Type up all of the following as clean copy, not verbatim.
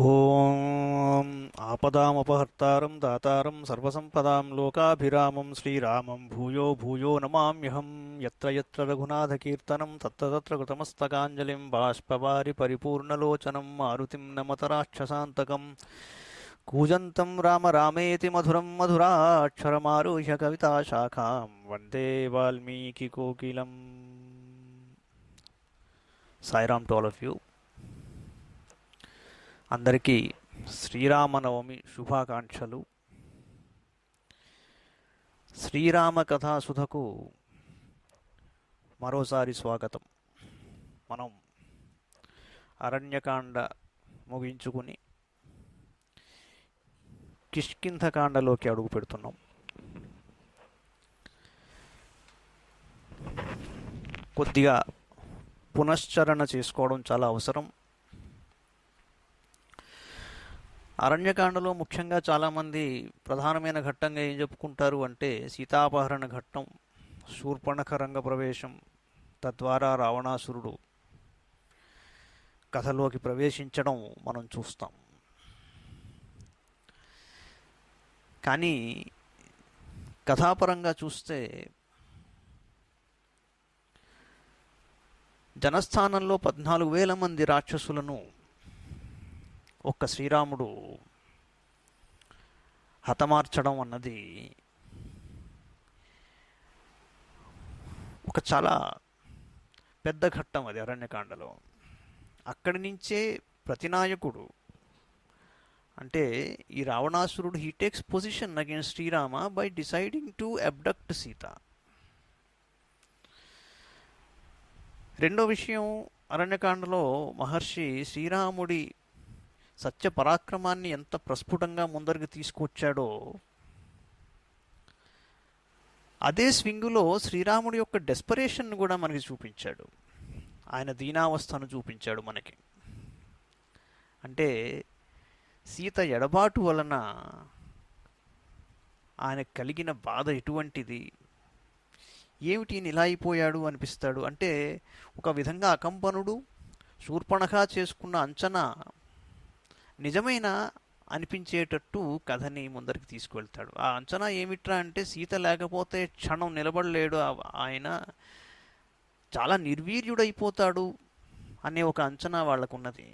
ఓం ఆపదామపహర్తారం దాతారం సర్వసంపదాం లోకాభిరామం శ్రీరామం భూయో భూయో నమామ్యహం యత్ర యత్ర రఘునాథకీర్తనం తత్ర తత్ర కృతమస్తకాంజలిం బాష్పవారి పరిపూర్ణలోచనం మారుతిం నమత రాక్షసాంతకం కూజంతం రామ రామేతి మధురం మధురాక్షరమారుహ్య కవితాశాఖాం వందే వాల్మీకికోకిలం. Sairam to all of you. అందరికీ శ్రీరామనవమి శుభాకాంక్షలు. శ్రీరామ కథాసుధకు మరోసారి స్వాగతం. మనం అరణ్యకాండ ముగించుకుని కిష్కింధకాండలోకి అడుగు పెడుతున్నాం. కొద్దిగా పునశ్చరణ చేసుకోవడం చాలా అవసరం. అరణ్యకాండలో ముఖ్యంగా చాలామంది ప్రధానమైన ఘట్టంగా ఏం చెప్పుకుంటారు అంటే సీతాపహరణ ఘట్టం, శూర్పణఖ రంగ ప్రవేశం, తద్వారా రావణాసురుడు కథలోకి ప్రవేశించడం మనం చూస్తాం. కానీ కథాపరంగా చూస్తే జనస్థానంలో 14,000 మంది రాక్షసులను ఒక్క శ్రీరాముడు హతమార్చడం అన్నది ఒక చాలా పెద్ద ఘట్టం. అది అరణ్యకాండలో. అక్కడి నుంచే ప్రతినాయకుడు అంటే ఈ రావణాసురుడు he takes position against Srirama by deciding to abduct Sita. రెండో విషయం, అరణ్యకాండలో మహర్షి శ్రీరాముడి సత్య పరాక్రమాన్ని ఎంత ప్రస్ఫుటంగా ముందరికి తీసుకొచ్చాడో అదే స్వింగులో శ్రీరాముడి యొక్క డెస్పరేషన్ను కూడా మనకి చూపించాడు. ఆయన దీనావస్థను చూపించాడు మనకి. అంటే సీత ఎడబాటు వలన ఆయనకు కలిగిన బాధ ఎటువంటిది, ఏమిటి ఇలా అయిపోయాడు అనిపిస్తాడు. అంటే ఒక విధంగా అకంపనుడు శూర్పణఖ చేసుకున్న అంచనా నిజమైన అనిపించేటట్టు కథని ముందరికి తీసుకువెళ్తాడు. ఆ అంచనా ఏమిట్రా అంటే సీత లేకపోతే క్షణం నిలబడలేడు, ఆయన చాలా నిర్వీర్యుడైపోతాడు అనే ఒక అంచనా వాళ్ళకున్నది.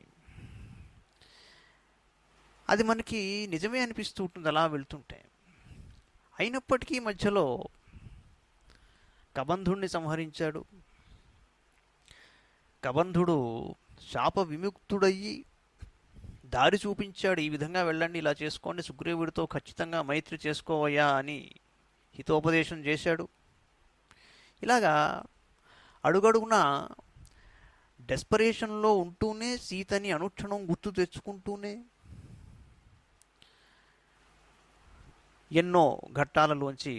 అది మనకి నిజమే అనిపిస్తూ ఉంటుంది అలా వెళ్తుంటే. అయినప్పటికీ మధ్యలో కబంధుణ్ణి సంహరించాడు. కబంధుడు శాప విముక్తుడయ్యి దారి చూపించాడు. ఈ విధంగా వెళ్ళండి, ఇలా చేసుకోండి, సుగ్రీవుడితో ఖచ్చితంగా మైత్రి చేసుకోవయ్యా అని హితోపదేశం చేశాడు. ఇలాగా అడుగడుగున డెస్పరేషన్లో ఉంటూనే సీతని అనుక్షణం గుర్తు తెచ్చుకుంటూనే ఎన్నో ఘట్టాలలోంచి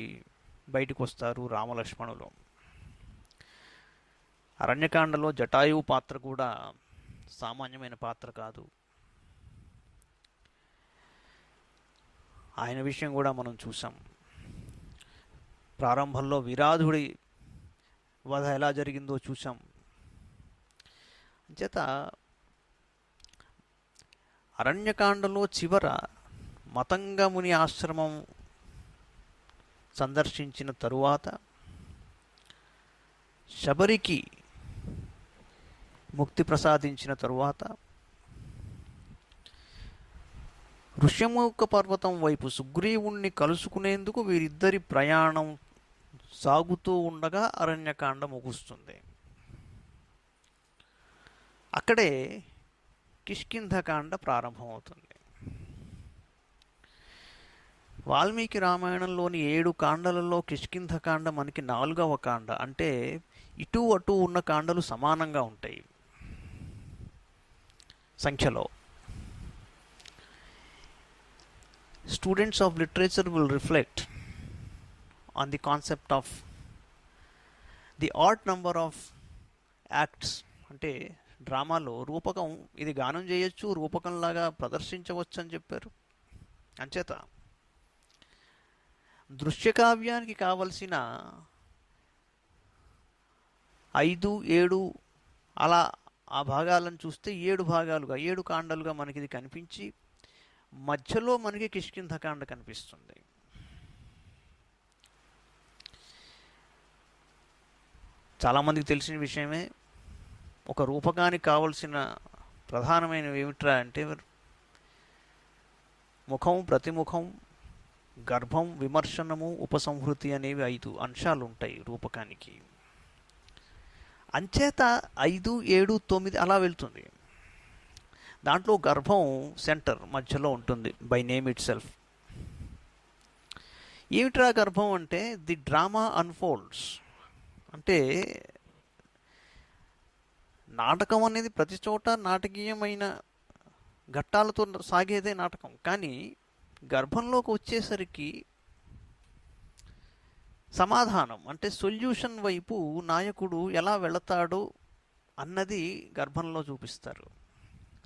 బయటకు వస్తారు రామలక్ష్మణులు. అరణ్యకాండలో జటాయువు పాత్ర కూడా సామాన్యమైన పాత్ర కాదు. ఆయన విషయం కూడా మనం చూసాం. ప్రారంభంలో విరాధుడి వధ ఎలా జరిగిందో చూసాం. చేత అరణ్యకాండలో చివర మతంగముని ఆశ్రమం సందర్శించిన తరువాత శబరికి ముక్తి ప్రసాదించిన తరువాత ఋష్యముఖ పర్వతం వైపు సుగ్రీవుణ్ణి కలుసుకునేందుకు వీరిద్దరి ప్రయాణం సాగుతూ ఉండగా అరణ్యకాండ ముగుస్తుంది. అక్కడే కిష్కింధకాండ ప్రారంభమవుతుంది. వాల్మీకి రామాయణంలోని 7 కాండలలో కిష్కింధకాండ మనకి 4వ కాండ. అంటే ఇటు అటు ఉన్న కాండలు సమానంగా ఉంటాయి సంఖ్యలో. Students of literature will reflect on the concept of the odd number of acts. అంటే డ్రామాలో రూపకం ఇది గానం చేయొచ్చు, రూపకంలాగా ప్రదర్శించవచ్చు అని చెప్పారు. అంచేత దృశ్యకావ్యానికి కావలసిన 5, 7 అలా ఆ భాగాలను చూస్తే 7 భాగాలుగా 7 కాండాలుగా మనకి ఇది కనిపించి మధ్యలో మనకి కిష్కింధకాండ కనిపిస్తుంది. చాలామందికి తెలిసిన విషయమే. ఒక రూపకానికి కావలసిన ప్రధానమైనవి ఏమిట్రా అంటే ముఖం, ప్రతిముఖం, గర్భం, విమర్శనము, ఉపసంహృతి అనేవి 5 అంశాలు ఉంటాయి రూపకానికి. అంచేత 5, 7, 9 అలా వెళ్తుంది. దాంట్లో గర్భం సెంటర్ మధ్యలో ఉంటుంది బై నేమ్ ఇట్ సెల్ఫ్. ఏమిట్రా గర్భం అంటే ది డ్రామా అన్ఫోల్డ్స్. అంటే నాటకం అనేది ప్రతి చోట నాటకీయమైన ఘట్టాలతో సాగేదే నాటకం. కానీ గర్భంలోకి వచ్చేసరికి సమాధానం అంటే సొల్యూషన్ వైపు నాయకుడు ఎలా వెళతాడు అన్నది గర్భంలో చూపిస్తారు.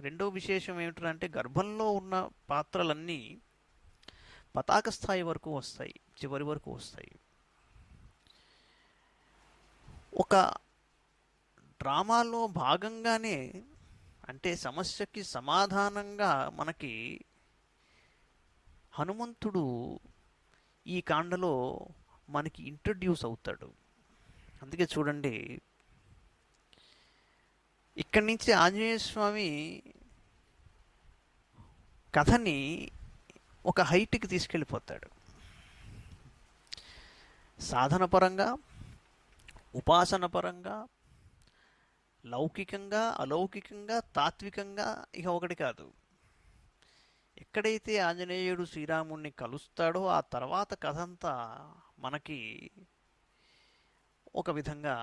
రెండో విశేషం ఏమిటంటే గర్భంలో ఉన్న పాత్రలన్నీ పతాక స్థాయి వరకు వస్తాయి, చివరి వరకు వస్తాయి. ఒక డ్రామాలో భాగంగానే అంటే సమస్యకి సమాధానంగా మనకి హనుమంతుడు ఈ కాండలో మనకి ఇంట్రడ్యూస్ అవుతాడు. అందుకే చూడండి, ఇక్కడి నుంచి ఆంజనేయ స్వామి కథని ఒక హైట్కి తీసుకెళ్ళిపోతాడు. సాధన పరంగా, ఉపాసన పరంగా, లౌకికంగా, అలౌకికంగా, తాత్వికంగా ఇక ఒకటి కాదు. ఎక్కడైతే ఆంజనేయుడు శ్రీరాముణ్ణి కలుస్తాడో ఆ తర్వాత కథంతా మనకి ఒక విధంగా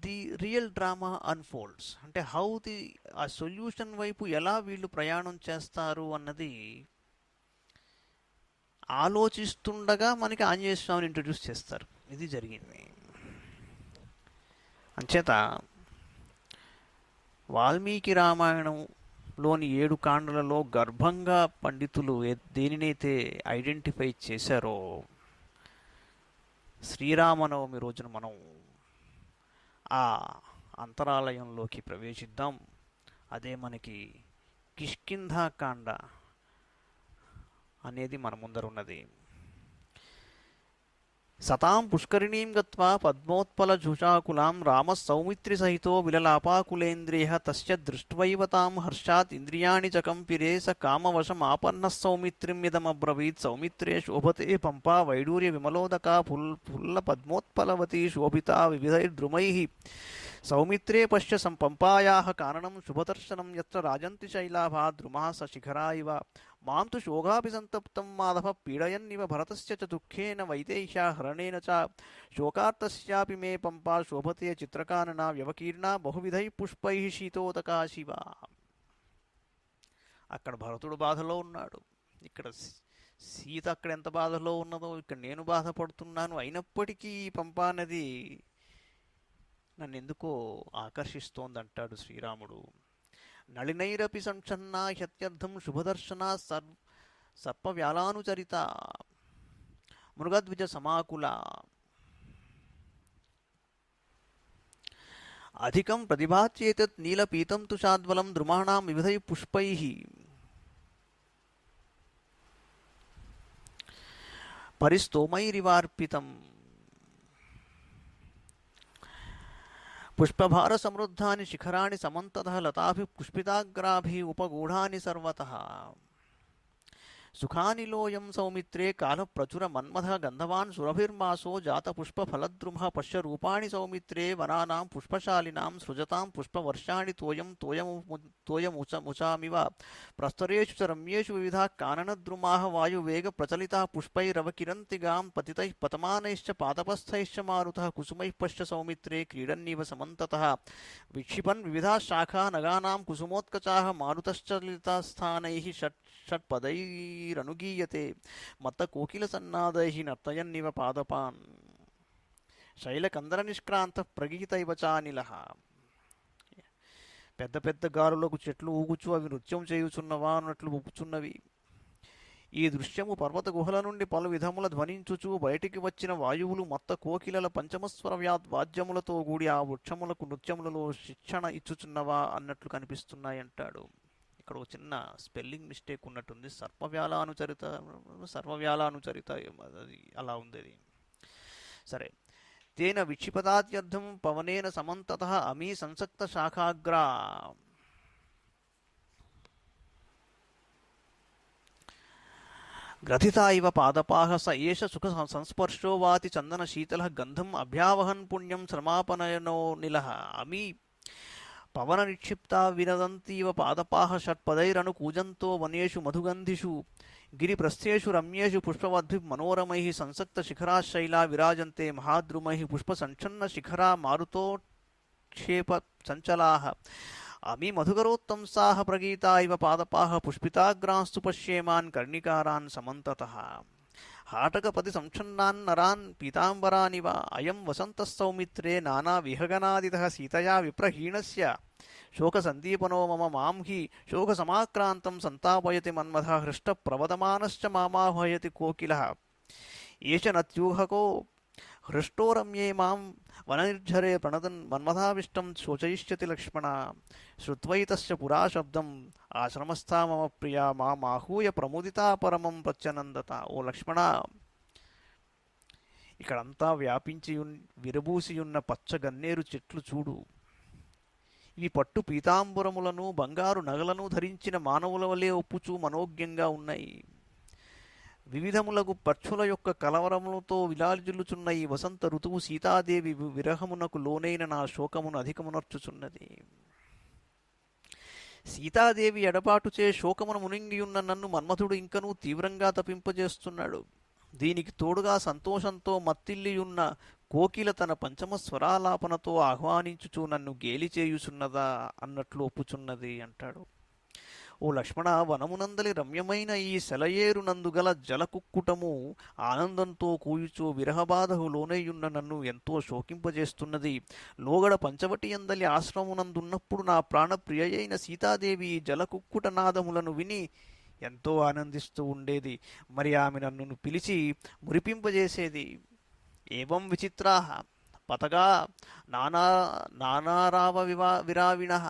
ది రియల్ డ్రామా అన్ఫోల్డ్స్. అంటే హౌ ది ఆ సొల్యూషన్ వైపు ఎలా వీళ్ళు ప్రయాణం చేస్తారు అన్నది ఆలోచిస్తుండగా మనకి ఆంజనేయ స్వామిని ఇంట్రడ్యూస్ చేస్తారు. ఇది జరిగింది. అంచేత వాల్మీకి రామాయణంలోని 7 కాండలలో గర్భంగా పండితులు దేనినైతే ఐడెంటిఫై చేశారో శ్రీరామనవమి రోజున మనం ఆ అంతరాలయంలోకి ప్రవేశిద్దాం. అదే మనకి కిష్కింధాకాండ అనేది మన ముందరున్నది. సతాం పుష్కరిణీం గత్వా పద్మోత్పలజుషాకులాం రామ సౌమిత్రి సహితో విలలాపాకులేంద్రియ తస్య దృష్ట్వైవ తాం హర్షాత్ ఇంద్రియాణి చ కంపిరే స కామవశమాపన్నః సౌమిత్రిం ఇదమబ్రవీత్ సౌమిత్రే శోభతే పంపా వైడూర్య విమలోదకా పుల్ల పద్మోత్పలవతి శోభితా వివిధైర్ద్రుమైః సౌమిత్రే పశ్య పంపాయాః కారణం శుభదర్శనం యత్ర రాజంతి శైలాభా ద్రుమః స శిఖరా ఇవ మాం తు శోగాపి సంతప్తం మాధవ పీడయన్నివ భరతస్య చ దుఃఖేన వైదేహ్యా హరణేన చ శోకార్తస్యాపి మే పంపా శోభతే చిత్రకాననా వ్యవకీర్ణా బహువిధై పుష్పై శీతోదకా శివ. అక్కడ భరతుడు బాధలో ఉన్నాడు, ఇక్కడ సీత అక్కడ ఎంత బాధలో ఉన్నదో ఇక్కడ నేను బాధపడుతున్నాను. అయినప్పటికీ ఈ పంపా నది నన్ను ఎందుకో ఆకర్షిస్తోందంటాడు శ్రీరాముడు. నళినైరపి సంక్షన్నా హ్యత్యర్థం శుభదర్శనా సర్పవ్యాలానుచరిత మృగద్విజ సమాకుల అధికం ప్రతిభాచ్యేతత్ నీలపీతం తుషాద్వలం ద్రుమాణాం వివిధై పుష్పైః పరిస్తోమైరివార్పితం పుష్పభార సమృద్ధాని శిఖరాణి సమంతతః లతాభి పుష్పితాగ్రాభి ఉపగూఢాని సర్వతః సుఖాని లోయం సౌమిత్రే కాల ప్రచుర మన్మథ గంధవాన్ సురభిర్మాసో జాత పుష్ప ఫలద్రుమ పశ్య రూపాణి సౌమిత్రే వనానాం పుష్పశాలినాం సృజతాం పుష్పవర్షాణి తోయముచామివ ప్రస్తరేషు చ రమ్యేషు వివిధా కాననద్రుమాః వాయువేగ ప్రచలితా పుష్పైరవకిరంతిగాం పతితైః పతమానైశ్చ పాదపస్థైశ్చ మారుతః కుసుమైః పశ్య సౌమిత్రే క్రీడన్నివ సమంతతః విక్షిపన్ వివిధా శాఖా నగానాం కుసుమోత్కచాః మారుతశ్చలితాస్థానైః షట్పదైరనుగీయతే మత్త కోకిల సన్నాదైః నర్తయన్నివ పాదపాన్ శైలకందర నిష్క్రాంత ప్రగీతైవ చానిలః. పెద్ద పెద్ద గాలులకు చెట్లు ఊగుచు అవి నృత్యం చేయుచున్నవా అన్నట్లు ఊగుచున్నవి. ఈ దృశ్యము పర్వత గుహల నుండి పలు విధముల ధ్వనించుచు బయటికి వచ్చిన వాయువులు మొత్త కోకిలల పంచమస్వర వాద్యములతో కూడి ఆ వృక్షములకు నృత్యములలో శిక్షణ ఇచ్చుచున్నవా అన్నట్లు కనిపిస్తున్నాయంటాడు. ఇక్కడ ఒక చిన్న స్పెల్లింగ్ మిస్టేక్ ఉన్నట్టుంది. సర్వవ్యాలానుచరిత అది అలా ఉంది అది. సరే. తేన విక్షిపదాత్యర్థం పవనేన సమంతతః అమీ సంసక్త శాఖాగ్రా గ్రథితా ఇవ పాదపాహ స ఏష సుఖ సంస్పర్శో వాతి చందన శీతల గంధం అభ్యావహన్ పుణ్యం శ్రమాపనయనో నిలః అమీ పవన నిక్షిప్తా వినదంతీవ పాదపాహ షట్పదైరను కూజంతో వనేషు మధుగంధిషు గిరిప్రస్థేషు రమ్యేషు పుష్పవద్భి మనోరమై సంసక్త శిఖరాశైలా విరాజంతే మహాద్రుమై పుష్ప సంఛన్న శిఖరా మారుతోక్షేప చంచలా అమీ మధుకరోత్తంసా ప్రగీతా ఇవ పాదపాహ పుష్పితాగ్రాంస్తు పశ్యేమాన్ కర్ణికారాన్ సమంతతః హాటకపతి సంఛన్నాన్ నరాన్ పీతాంబరానివ అయం వసంతసౌమిత్రే నానా విహగనాదితః సీతయా విప్రహీణస్య శోకసందీపనో మమ మాం హి శోకసమాక్రాంతం సంతాపయతి మన్మథ హృష్ట ప్రవదమానశ్చ మామాహయతి కోకిలః ఏష నత్యూహకో హృష్టో రమ్యే మాం వననిర్ఝరే ప్రణదన్ మన్మథావిష్టం శోచయిష్యతి లక్ష్మణ శ్రుత్వైతస్య పురా శబ్దం ఆశ్రమస్థా మమ ప్రియా మాహూయ ప్రముదితా పరమం ప్రత్యనందత. ఓ లక్ష్మణ, ఇక్కడంతా వ్యాపించి విరబూసియున్న పచ్చ గన్నేరు చెట్లు చూడు. ఇవి పట్టు పీతాంబరములను బంగారు నగలను ధరించిన మానవుల వలె ఒప్పుచూ మనోజ్ఞంగా ఉన్నాయి. వివిధములగు పక్షుల యొక్క కలవరములతో విలాజిల్లుచున్న ఈ వసంత ఋతువు సీతాదేవి విరహమునకు లోనైన నా శోకమును అధికమునర్చుచున్నది. సీతాదేవి ఎడబాటుచే శోకమును మునింగియున్న నన్ను మన్మథుడు ఇంకనూ తీవ్రంగా తపింపజేస్తున్నాడు. దీనికి తోడుగా సంతోషంతో మత్తిల్లియున్న కోకిల తన పంచమ స్వరాలాపనతో ఆహ్వానించుచూ నన్ను గేలి చేయుచున్నదా అన్నట్లు ఒప్పుచున్నది అంటాడు. ఓ లక్ష్మణ, వనమునందలి రమ్యమైన ఈ సెలయేరునందుగల జలకుక్కుటము ఆనందంతో కూయుచో విరహబాధకు లోనయ్యున్న నన్ను ఎంతో శోకింపజేస్తున్నది. లోగడ పంచవటి అందలి ఆశ్రమమునందున్నప్పుడు నా ప్రాణప్రియయైన సీతాదేవి జలకుక్కుట నాదములను విని ఎంతో ఆనందిస్తూ ఉండేది. మరి ఆమె నన్ను పిలిచి మురిపింపజేసేది. ఏవం విచిత్రాః పతగా నానారావ విరావిణః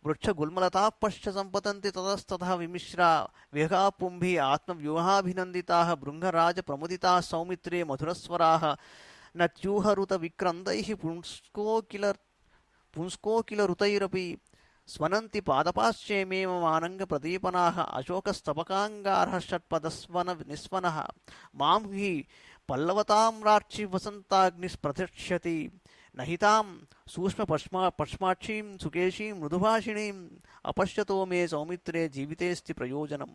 వృక్షగుల్మలతాః పశ్చ సంపతంతి తతస్తతః విమిశ్రా విహగాపుంభి ఆత్మవ్యూహాభినందితాః భృంగరాజ ప్రముదితాః సౌమిత్రే మధురస్వరాః నత్యూహరుత విక్రందైః పుంస్కోకిలరుతైరపి స్వనంతి పాదపాశ్చేమే మానంగ ప్రదీపనాః అశోకస్తబకాంగారః షట్పదస్వన నిస్వనః మాం హి పల్లవతామ్రాక్షి వసంతాగ్నిస్ప్రతిష్యతి నహితాం సూక్ష్మ పశ్మాక్షీం సుకేశీం మృదుభాషిణీం అపశ్యతో మే సౌమిత్రే జీవితేస్తి ప్రయోజనం.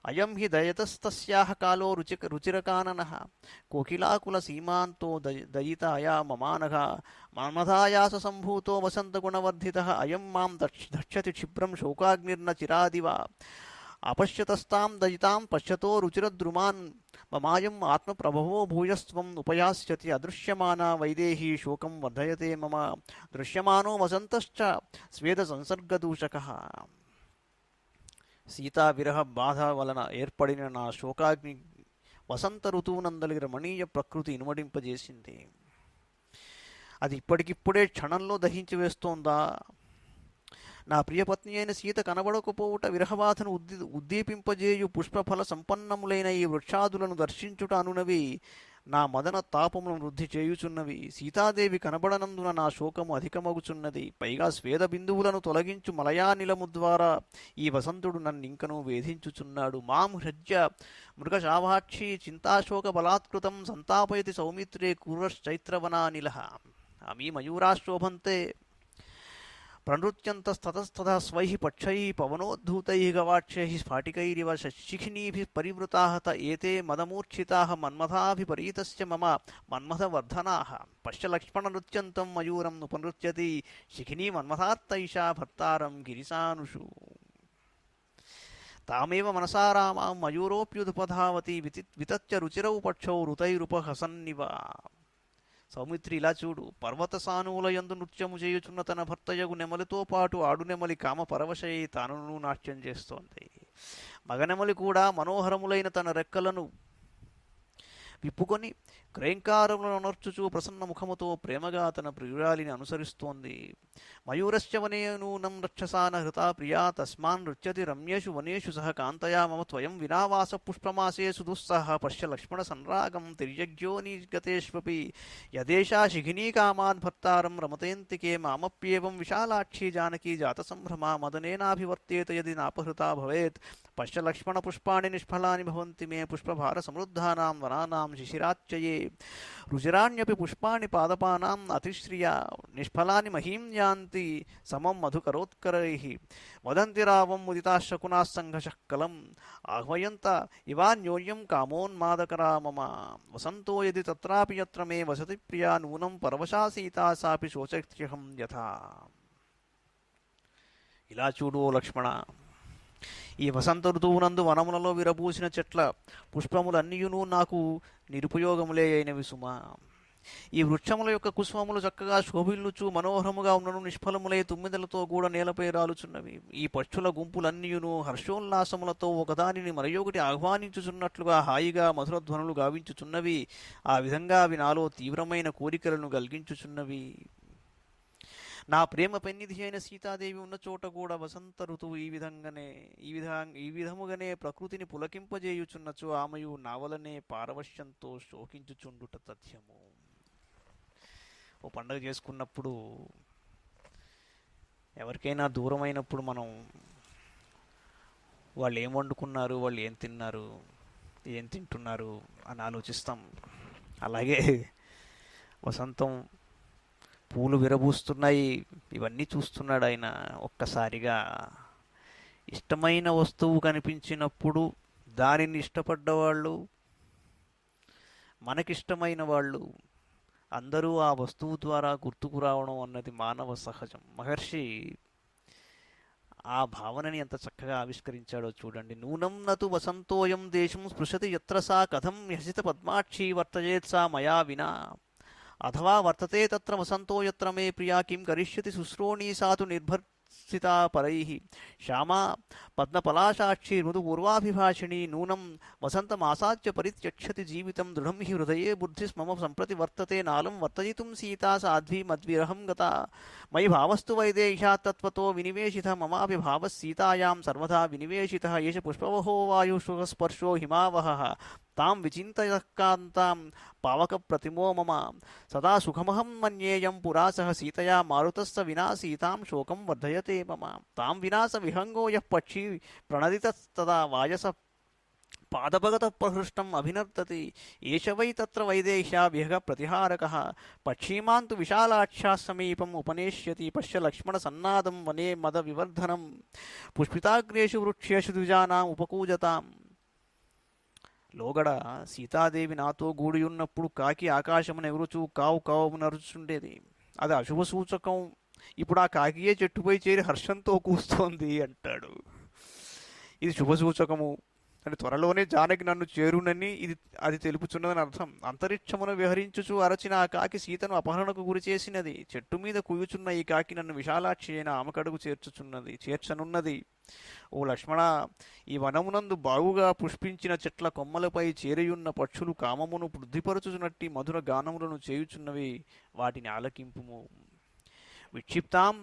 అయం హి దయతస్తస్యాః కాలో రుచిరకాననః కోకిలాకుల సీమాంతో దయితాయా మమానఘ మన్మథాయాస సంభూతో వసంతగుణవర్ధితః అయం మాం దక్షతి క్షిప్రం శోకాగ్నిర్న చిరాదివ అపశ్యతస్తాం దయితాం పశ్యతో రుచిరద్రుమాన్ మమాయం ఆత్మప్రభవో భూయస్త్వం ఉపయాస్యతి అదృశ్యమానా వైదేహీ శోకం వర్ధయతే మమ దృశ్యమానో వసంతశ్చ స్వేద సంసర్గదూషకః. సీతా విరహ బాధ వలన ఏర్పడిన నా శోకాగ్ని వసంత ఋతువునందలి రమణీయ ప్రకృతి ఇనుమడింపజేసింది. అది ఇప్పటికిప్పుడే క్షణంలో దహించి వేస్తోందా? నా ప్రియపత్ని అయిన సీత కనబడకపోవుట విరహబాధను ఉద్దీపింపజేయు పుష్పఫల సంపన్నములైన ఈ వృక్షాదులను దర్శించుట అనునవి నా మదన తాపమును వృద్ధి చేయుచున్నవి. సీతాదేవి కనబడనందున నా శోకము అధికమగుచున్నది. పైగా స్వేద బిందువులను తొలగించు మలయానిలము ద్వారా ఈ వసంతుడు నన్నింకనూ వేధించుచున్నాడు. మాం హృజ్య మృగశావాక్షి చింతాశోక బలాత్కృతం సంతాపయతి సౌమిత్రే కూరశ్చైత్రవనానిలః అమీ మయూరాశోభంతే ప్రణృత్యంతస్తతస్తథా స్వైః పక్షైః పవనోద్ధూతైః గవాక్షైః స్ఫాటికైరివ శిఖినీభిః పరివృతాః త ఏతే మదమూర్ఛితాః మన్మథాభిపరీతస్య మమ మన్మథవర్ధనాః. పశ్య లక్ష్మణనృత్యంతం మయూరం ఉపనృత్యతి శిఖినీ మన్మథాత్తైషా భర్తారం గిరిసానుషు. తామేవ మనసా రామాం మయూరోప్యుదుపధావతి వితత్య రుచిరౌ పక్షౌ రుతైరుపహసన్నివ. సౌమిత్రి, ఇలా చూడు. పర్వత సానువుల యందు నృత్యము చేయుచున్న తన భర్తయగు నెమలితో పాటు ఆడు నెమలి కామ పరవశై తానును నాట్యం చేస్తోంది. మగనెమలి కూడా మనోహరములైన తన రెక్కలను విప్పుకొని క్రైంకారములను అనర్చుచూ ప్రసన్న ముఖముతో ప్రేమగా తన ప్రియురాలిని అనుసరిస్తోంది. మయూరశ్చ వనే నూనం రక్షసాన హృతా ప్రియా తస్మాన్ నృత్యతి రమ్యేషు వనేషు సహ కాంతయా మమ త్వయం వినావాస పుష్పమాసేషు దుస్సహ పశ్య లక్ష్మణ సంరాగం తిర్యజ్ఞో నిగతేష్వపి యదేషా శిఖినీ కామాద్ భర్తారం రమతేంతికే మామప్యేవం విశాలాక్షి జానకీ జాత సంభ్రమా మదనేనాభివర్తేత యది నాపహృతా భవేత్ పశ్య లక్ష్మణ పుష్పాణి నిష్ఫలాని భవంతి మే పుష్పభార సమృద్ధానాం వనానాం శిశిరాచ్యయే రుచిరాణ్యపి పుష్పాణి పాదపానాం అతిశ్రియా నిష్ఫలాని మహీం యాంతి సమం మధుకరోత్కరైః వదంతి రావం ముదితాః శకునాః సంఘషః కలం ఆహ్వయంత ఇవాన్యోన్యం కామోన్మాదకరా మమ వసంతో యది తత్రాపి యత్ర మే వసతి ప్రియా నూనం పరవశా సీతా సాపి శోచత్యహం యథా. ఇలా చూడు ఓ లక్ష్మణ, ఈ వసంత ఋతువునందు వనములలో విరబూసిన చెట్ల పుష్పములన్నీయును నాకు నిరుపయోగములే అయినవి సుమా. ఈ వృక్షముల యొక్క కుసుమములు చక్కగా శోభిల్లుచు మనోహరముగా ఉన్నను నిష్ఫలములై తుమ్మిదలతో కూడా నేలపై రాలుచున్నవి. ఈ పక్షుల గుంపులన్నీయును హర్షోల్లాసములతో ఒకదానిని మరొకటి ఆహ్వానించుచున్నట్లుగా హాయిగా మధురధ్వనులు గావించుచున్నవి. ఆ విధంగా అవి నాలో తీవ్రమైన కోరికలను కలిగించుచున్నవి. నా ప్రేమ పెన్నిధి అయిన సీతాదేవి ఉన్న చోట కూడా వసంత ఋతువు ఈ విధముగానే ప్రకృతిని పులకింపజేయుచున్నచో ఆమెయు నావలనే పారవశ్యంతో శోకించుచుండుట తథ్యము. ఓ పండగ చేసుకున్నప్పుడు ఎవరికైనా దూరమైనప్పుడు మనం వాళ్ళు ఏం వండుకున్నారు, వాళ్ళు ఏం తిన్నారు, ఏం తింటున్నారు అని ఆలోచిస్తాం. అలాగే వసంతం పూలు విరబూస్తున్నాయి, ఇవన్నీ చూస్తున్నాడు ఆయన. ఒక్కసారిగా ఇష్టమైన వస్తువు కనిపించినప్పుడు దానిని ఇష్టపడ్డవాళ్ళు, మనకిష్టమైన వాళ్ళు అందరూ ఆ వస్తువు ద్వారా గుర్తుకు రావడం అన్నది మానవ సహజం. మహర్షి ఆ భావనని ఎంత చక్కగా ఆవిష్కరించాడో చూడండి. నూనం నతు వసంతోయం దేశం స్పృశతి యత్ర సా కథం హ్యసిత పద్మాక్షి వర్తయేత్ సా మయా వినా అథవా వర్తతే తత్ర వసంతో యత్ర మే ప్రియా కిం కరిష్యతి శుశ్రోణీ సాతు నిర్భర్సితా పరైః శ్యామా పద్మపలాశాక్షి మృదుపూర్వాభిభాషిణీ నూనం వసంతమాసాద్య పరిత్యక్షతి జీవితం దృఢం హి హృదయే బుద్ధిస్మమ సంప్రతి వర్తతే నాలం వర్తయితుం సీతా సాధ్వీ మద్విరహం గతా మయి భావస్తు వైదేహ్యా తత్వతో వినివేశితః మమాపి భావः సీతాయాం సర్వదా వినివేశితः ఏష పుష్పవహో వాయుస్పర్శో హిమావహः తాం విచింతయః కాంతాం పావక ప్రతిమో మమ సదా సుఖమహం మన్యేయం పురా సహ సీతయా మారుతస్స వినా సీతాం శోకం వర్ధయతే మమ తాం వినాశ విహంగో యః పక్షీ ప్రణదితస్తదా వాయస పాదభగత ప్రహృష్టం అభినర్తతి ఏష వై తత్ర వైదేహ్యా విహగ ప్రతిహారకః పక్షీమాంతు విశాలాక్ష్యా సమీపం ఉపనేష్యతి పశ్య లక్ష్మణ సన్నాదం వనే మద వివర్ధనం పుష్పితాగ్రేషు వృక్షేషు ద్విజానాం ఉపకూజతాం. లోగడ సీతాదేవి నాతో గూడియున్నప్పుడు కాకి ఆకాశమును ఎగురుచూ కావు కావు నరుచుండేది. అది అశుభ సూచకం. ఇప్పుడు ఆ కాకియే చెట్టుపై చేరి హర్షంతో కూస్తోంది అంటాడు. ఇది శుభ సూచకము అని త్వరలోనే జానకి నన్ను చేరునని అది తెలుపుచున్నదని అర్థం. అంతరిక్షమును విహరించుచు అరచిన ఆ కాకి సీతను అపహరణకు గురి చేసినది. చెట్టు మీద కూయుచున్న ఈ కాకి నన్ను విశాలాక్షి అయిన ఆమెకడుగు చేర్చనున్నది. ఓ లక్ష్మణ, ఈ వనమునందు బాగుగా పుష్పించిన చెట్ల కొమ్మలపై చేరియున్న పక్షులు కామమును వృద్ధిపరచుచున్నట్టి మధుర గానములను చేయుచున్నవి. వాటిని ఆలకింపుము. విక్షిప్తాం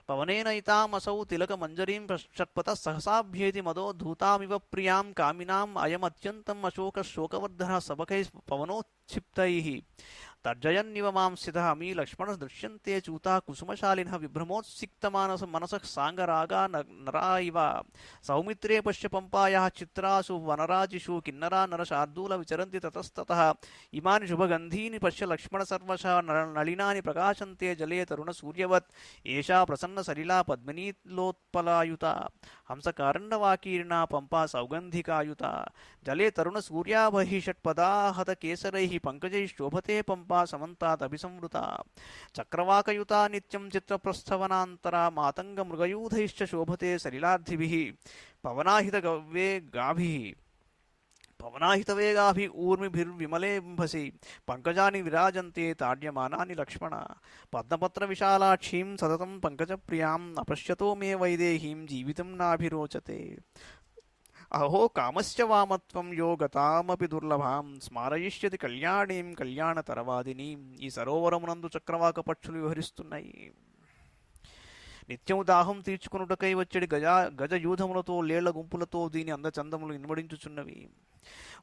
పవనేనైతామసౌ తిలక మంజరీం షట్పత సహసాభ్యేతి మదో ధూతామివ ప్రియాం కామినాం అయమత్యంతం అశోక శోకవర్ధన సబకై పవనోక్షిప్తైః తర్జయన్నివ మాం స్థితః మీ లక్ష్మణ దృశ్యంతే చూతా కుసుమశాలినః విభ్రమోత్సిక్తమానస మనసః సాంగరాగా నరా ఇవ సౌమిత్రే పశ్య పంపాయాః చిత్రాసు వనరాజిషు కిన్నరా నరశార్దూల విచరంతి తతస్తతః ఇమాని శుభగంధీని పశ్య లక్ష్మణ సర్వశః నళినాని ప్రకాశంతే జలే తరుణ సూర్యవత్ ఏషా ప్రసన్న సలిలా పద్మినీలోత్పలాయుత హంసకారండవాకీర్ణా పంపా సౌగంధికాయుత జలే తరుణ సూర్యాభైః షట్పదాహత కేసరైః పంకజైః శోభతే పంపా సమంతాత్ అభిసంవృత చక్రవాకయుతా నిత్యం చిత్రప్రస్థవనాంతరా మాతంగ మృగయూధైశ్చ శోభతే సలిలాద్రిభిః పవనాహితవేగాభి ఊర్మిభిర్విమలేంభసి పంకజాని విరాజంతే తాడ్యమానాని లక్ష్మణ పద్మపత్ర విశాలాక్షీం సతతం పంకజప్రియాం అపశ్యతో మే వైదేహీం జీవితం నాభిరోచతే. అహో కామస్య వామత్వం యో గతామపి దుర్లభాం స్మారయిష్యతి కళ్యాణీం కళ్యాణతరవాదినీం. ఈ సరోవరమునందు చక్రవాక పక్షులు విహరిస్తున్నాయి. నిత్యము దాహం తీర్చుకునుటకై వచ్చడి గజయూధములతో లేళ్ల గుంపులతో దీని అందచందములు ఇన్వడించుచున్నవి.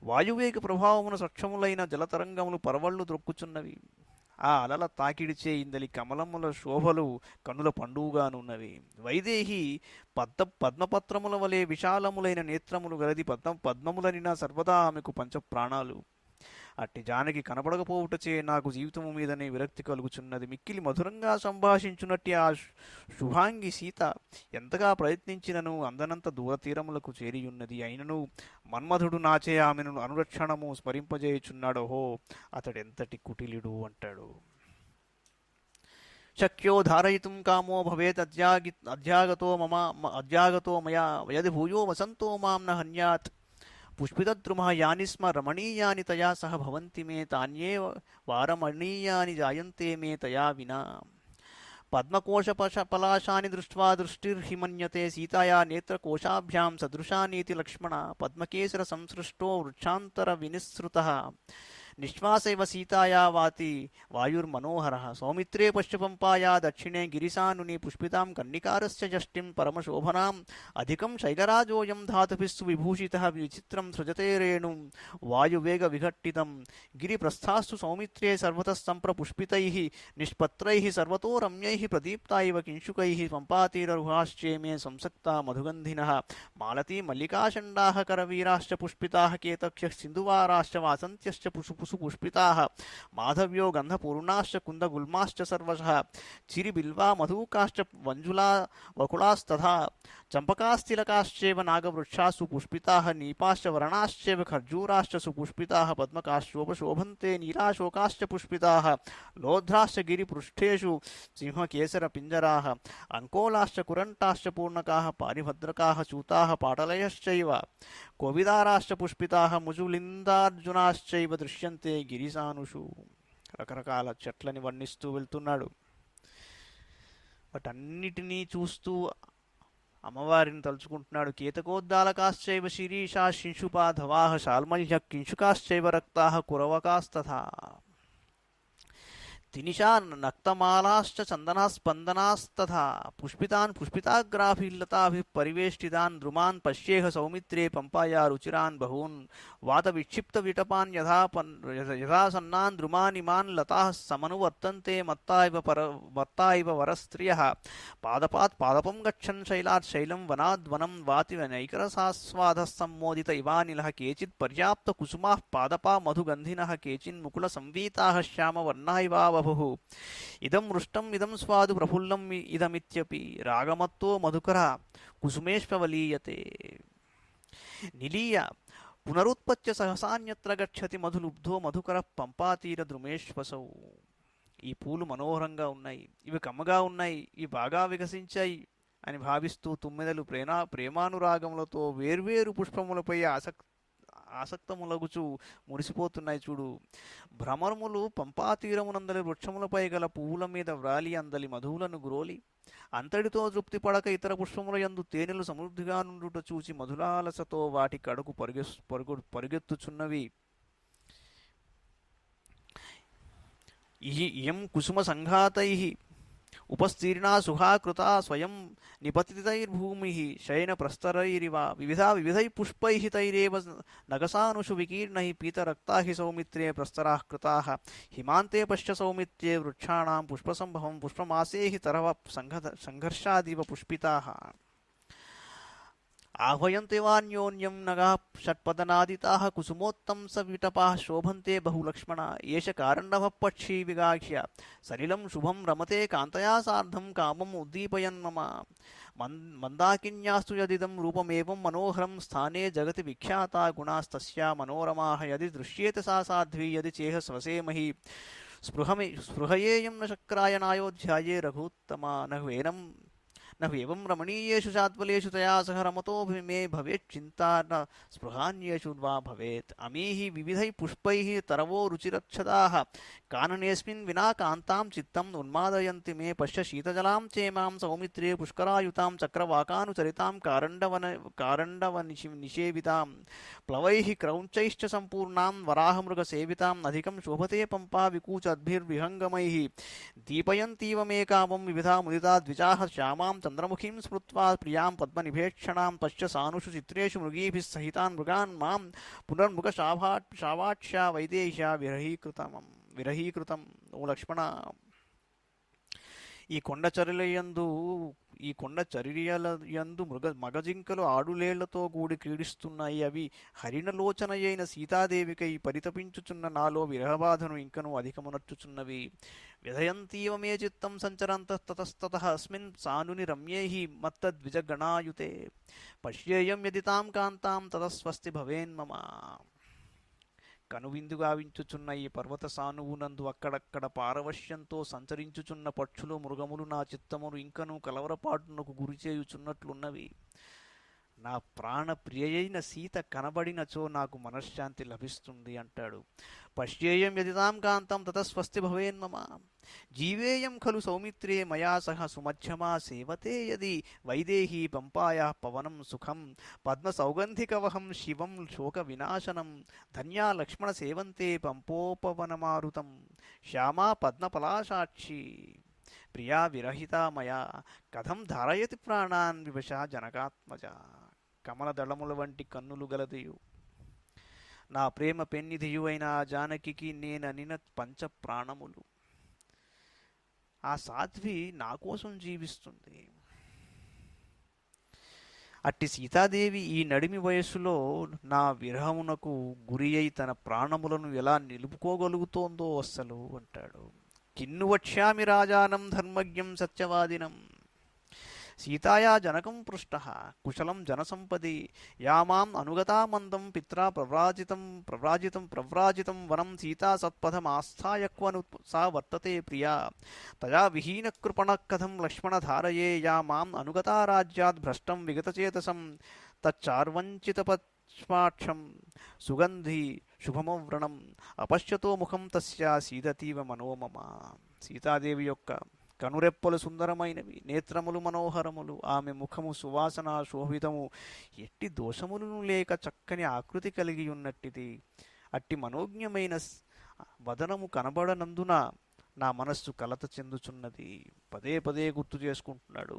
వాయువేగ ప్రభావమున సక్షములైన జలతరంగములు పరవళ్ళు ద్రొక్కుచున్నవి. ఆ అలల తాకిడిచే ఇందలి కమలముల శోభలు కనుల పండువుగానున్నవి. వైదేహి పద్మపత్రముల వలె విశాలములైన నేత్రములు గలది. పద్మములనిన సర్వదా ఆమెకు పంచప్రాణాలు. అట్టి జానకి కనబడకపోవుటచే నాకు జీవితము మీదనే విరక్తి కలుగుచున్నది. మిక్కిలి మధురంగా సంభాషించున్నట్టి ఆ శుభాంగి సీత ఎంతగా ప్రయత్నించినను అందనంత దూరతీరములకు చేరియున్నది. అయినను మన్మధుడు నాచే ఆమెను అనురక్షణము స్మరింపజేయుచున్నాడు. ఓహో, అతడెంతటి కుటిలుడు అంటాడు. శక్యో ధారయితుం కామో భవేత్ అధ్యాగతో మయా యది భూయో వసంతో మాం న హన్యాత్. పుష్పితద్రుమః యాని స్మ రమణీయాని తయా సహ భవంతి మే తాన్యే వారమణీయాని జాయంతే మే తయా వినా. పద్మకోశపలాశాని దృష్ట్వా దృష్టిర్హిమన్యతే సీతాయా నేత్రకోశాభ్యాం సదృశానీతి లక్ష్మణ. పద్మకేసర సంసృష్టో వృక్షాంతర వినిసృతః నిశ్వాసైవ సీతాయా వాతి వాయుర్మనోహరః. సౌమిత్రే పశ్చిపంపాయా దక్షిణే గిరిశానుని పుష్పితాం కన్నికారస్య జష్టిం పరమశోభనాం అధికం శైలరాజోయం ధాతుభిస్సు విభూషితః విచిత్రం సృజతే రేణుం వాయువేగ విఘట్టితం. గిరిప్రస్థాస్తు సౌమిత్రే సర్వతః సంప్రపుష్పితైః నిష్పత్రైః సర్వతో రమ్యైః ప్రదీప్తా ఇవ కింశుకైః. పంపాతీరరుహాశ్చేమే సంసక్తా మధుగంధినః మాలతీ మల్లికాషండాః కరవీరాశ్చ పుష్పితాః కేతక్ష్యః సింధువారాశ్చ వాసంత్యశ్చ పుష్పితాః మాధవ్యో గంధపూర్ణాశ్చ కుందగుల్మాశ్చ సర్వశః. చిరిబిల్వా మధుకాశ్చ వంజులా వకుళాస్తథా చంపకాస్తిలకాశ్చేవ నాగవృక్షాసు పుష్పితాః. నీపాశ్చ వర్ణాశ్చేవ ఖర్జూరాశ్చ సుపుష్పితాః. పద్మకాశ్చోపశోభంతే నీలాశోకాశ్చ పుష్పితాః. లోధ్రాశ్చ గిరిపృష్ఠేషు సింహకేసరపింజరాः. అంకోలాశ్చ కురంటాశ్చ పూర్ణకాः పారిభద్రకాः చూతాः పాటలయశ్చైవ. కోవిదారాశ్చ పుష్పితాః ముజులిందార్జునాశ్చైవ దృశ్యంతే గిరిసానుషు. రకరకాల చెట్లని వర్ణిస్తూ వెళ్తున్నాడు. వాటన్నిటినీ చూస్తూ అమ్మవారిని తలుచుకుంటున్నాడు. కేతకోద్దాలకాశ్చైవ శిరీషా శింశుపా ధవాః శాల్మల్య కింశుకాశ్చైవ రక్తాః కురవకాస్తథా. తినిషా నక్తమాలాశ్చ చందనాస్పందనాస్తథా పుష్పితాన్ పుష్పితాగ్రాభిర్లతాభిః పరివేష్టితాన్ ద్రుమాన్ పశ్యేహ సౌమిత్రే పంపాయా రుచిరాన్ బహూన్. వాత విక్షిప్త విటపాన్ యథా సన్నాన్ ద్రుమానిమాన్ లతాః సమనువర్తంతే మత్తా ఇవ వరస్త్రియః. పాదపాత్ పాదపం గచ్చన్ శైలాత్ శైలం వనాద్వనం వాతి నైకరసాస్వాదః సమ్మోదిత ఇవానిలః. కేచిత్ పర్యాప్త కుసుమాః పాదపా మధుగంధినః కేచిన్ముకుల సంవీతాః శ్యామవర్ణా ఇవా. ఇదం మృష్టం ఇదం స్వాదు ప్రఫుల్లం ఇదమిత్యపి రాగమత్తో మధుకర కుసుమేష్వలీయతే. నిలీయ పునరుత్పత్య సహసాన్యత్ర గచ్చతి మధులుబ్ధో మధుకర పంపాతీర ద్రుమేష్వసౌ. ఈ పూలు మనోహరంగా ఉన్నాయి, ఇవి కమ్మగా ఉన్నాయి, ఇవి బాగా వికసించాయి అని భావిస్తూ తుమ్మెదలు ప్రేమానురాగములతో వేర్వేరు పుష్పములపై ఆసక్తములగుచు మురిసిపోతున్నాయి చూడు. భ్రమరములు పంపాతీరమునందలి వృక్షములపై గల పువ్వుల మీద వ్రాలి అందలి మధువులను గ్రోలి అంతటితో తృప్తి పడక ఇతర పుష్పముల యందు తేనెలు సమృద్ధిగా నుండుట చూచి మధులాలసతో వాటి కడకు పరుగెత్తుచున్నవి. ఇయం కుసుమ సంఘాతైః ఉపస్తీర్ణా సుఖాకృతా స్వయం నిపతితైర్భూమిః శయనప్రస్తరైరివ. వివిధైః పుష్పైః తైరేవ నగసానుషు వికీర్ణైః పీతరక్తా హి సౌమిత్రే ప్రస్తరాః కృతాః. హిమాంతే పశ్య సౌమిత్రే వృక్షాణాం పుష్పసంభవం పుష్పమాసే హి తరవ సంఘర్షాదివ పుష్పితాః. ఆహ్వయంతే వాన్యోన్యం నగాః షట్పదనాదితాః కుసుమోత్తంస విటపాః శోభంతే బహులక్ష్మణ. ఏష కారణవః పక్షీ విగాహ్య సలిలం శుభం రమతే కాంతయా సార్ధం కామం ఉద్దీపయన్ మమ. మందాకిన్యాస్తు యదిదం రూపమేవం మనోహరం స్థానే జగతి విఖ్యాతా గుణాస్తస్యా మనోరమాః. యది దృశ్యేత సా సాధ్వీ యది చేహ స్వసేమహి. స్పృహయేయం న శక్రాయ నాయోధ్యాయే రఘూత్తమా. न एवं रमणीयेषु चात्वलेषु तया सह रमतो मे भवेत् चिन्ता न स्पृहान्येषु वा भवेत्। अमीः विविधैः पुष्पैः तरवो रुचिरक्षताः काननेऽस्मिन् विना कान्तां चित्तम् उन्मादयन्ति मे। पश्य शीतजलां चेमां सौमित्रे पुष्करायुतां चक्रवाकानुचरितां कारण्डवनिषेवितां प्लवैः क्रौञ्चैश्च सम्पूर्णां वराहमृगसेविताम् अधिकं शोभते पम्पा विकूचद्भिर्विहङ्गमैः दीपयन्तीव मे कामं विविधा मुदिता द्विजाः श्यामां चन्द्रमुखीं स्मृत्वा प्रियां पद्मनिभेक्षणां। पश्य सानुषु चित्रेषु मृगीभिः सहितान् मृगान् मां पुनर्मृगशावाक्ष्या वैदेह्या విరహీకృతం. ఓ లక్ష్మణ, ఈ కొండ చర్యలయందు మగజింకలు ఆడులేళ్లతో కూడి క్రీడిస్తున్నాయి. అవి హరిణలోచనయైన సీతాదేవికై పరితపించుచున్న నాలో విరహబాధను ఇంకను అధికమునర్చుచున్నవి. విధయంతీవ మే చిత్తం సంచరంతస్తతస్తతః అస్మిన్ సానుని రమ్యైః మత్తద్విజగణాయుతే పశ్యేయం యది తాం కాంతాం తతస్వస్తి భవేన్మమ. కనువిందు గావించుచున్న ఈ పర్వత సానువునందు అక్కడక్కడ పారవశ్యంతో సంచరించుచున్న పక్షులు మృగములు నా చిత్తమును ఇంకనూ కలవరపాటునకు గురిచేయుచున్నట్లున్నవి. నా ప్రాణ ప్రియయైన సీత కనబడినచో నాకు మనశ్శాంతి లభిస్తుంది అంటాడు. పశ్యేయం యదితాం కాంతం తతస్వస్తి భవేన్మమ. జీవేయం ఖలు సౌమిత్రే మయా సహ సుమధ్యమా సేవతే యది వైదేహీ పంపాయా పవనం సుఖం పద్మసౌగంధికవహం శివం శోక వినాశనం. ధన్యా లక్ష్మణ సేవంతే పంపోపవనమారుతం శ్యామా పద్మపలాసాక్షి ప్రియా విరహితా మయా కథం ధారయతి ప్రాణాన్ వివశా జనకాత్మజ. కమలదళముల వంటి కన్నులు గలదియు నా ప్రేమ పెన్నిధియు అయిన ఆ జానకి నేననిన పంచ ప్రాణములు. ఆ సాధ్వి నా కోసం జీవిస్తుంది. అట్టి సీతాదేవి ఈ నడిమి వయస్సులో నా విరహమునకు గురి అయి తన ప్రాణములను ఎలా నిలుపుకోగలుగుతోందో అస్సలు అంటాడు. కిన్ను వక్ష్యామి రాజానం ధర్మజ్ఞం సత్యవాదినం. సీతాయా జనకం పృష్టః కుశలం జనసంపది యామాం అనుగతామందం పిత్రా ప్రవ్రాజితం వనం సీతా సత్పథమాస్థాయక్వను సా వర్తతే ప్రియా తయా విహీనకృపణః కథం లక్ష్మణధారయే యా మాం అనుగతా రాజ్యాద్ భ్రష్టం విగతచేతసం తచ్చార్వంచితపక్ష్మాక్షం సుగంధి శుభమవ్రణం అపశ్యతో ముఖం తస్యా సీదతీవ మనోమమ. సీతాదేవి యొక్క కనురెప్పలు సుందరమైనవి, నేత్రములు మనోహరములు, ఆమె ముఖము సువాసన శోభితము, ఎట్టి దోషములను లేక చక్కని ఆకృతి కలిగి ఉన్నట్టిది. అట్టి మనోజ్ఞమైన వదనము కనబడనందున నా మనస్సు కలత చెందుచున్నది. పదే పదే గుర్తు చేసుకుంటున్నాడు.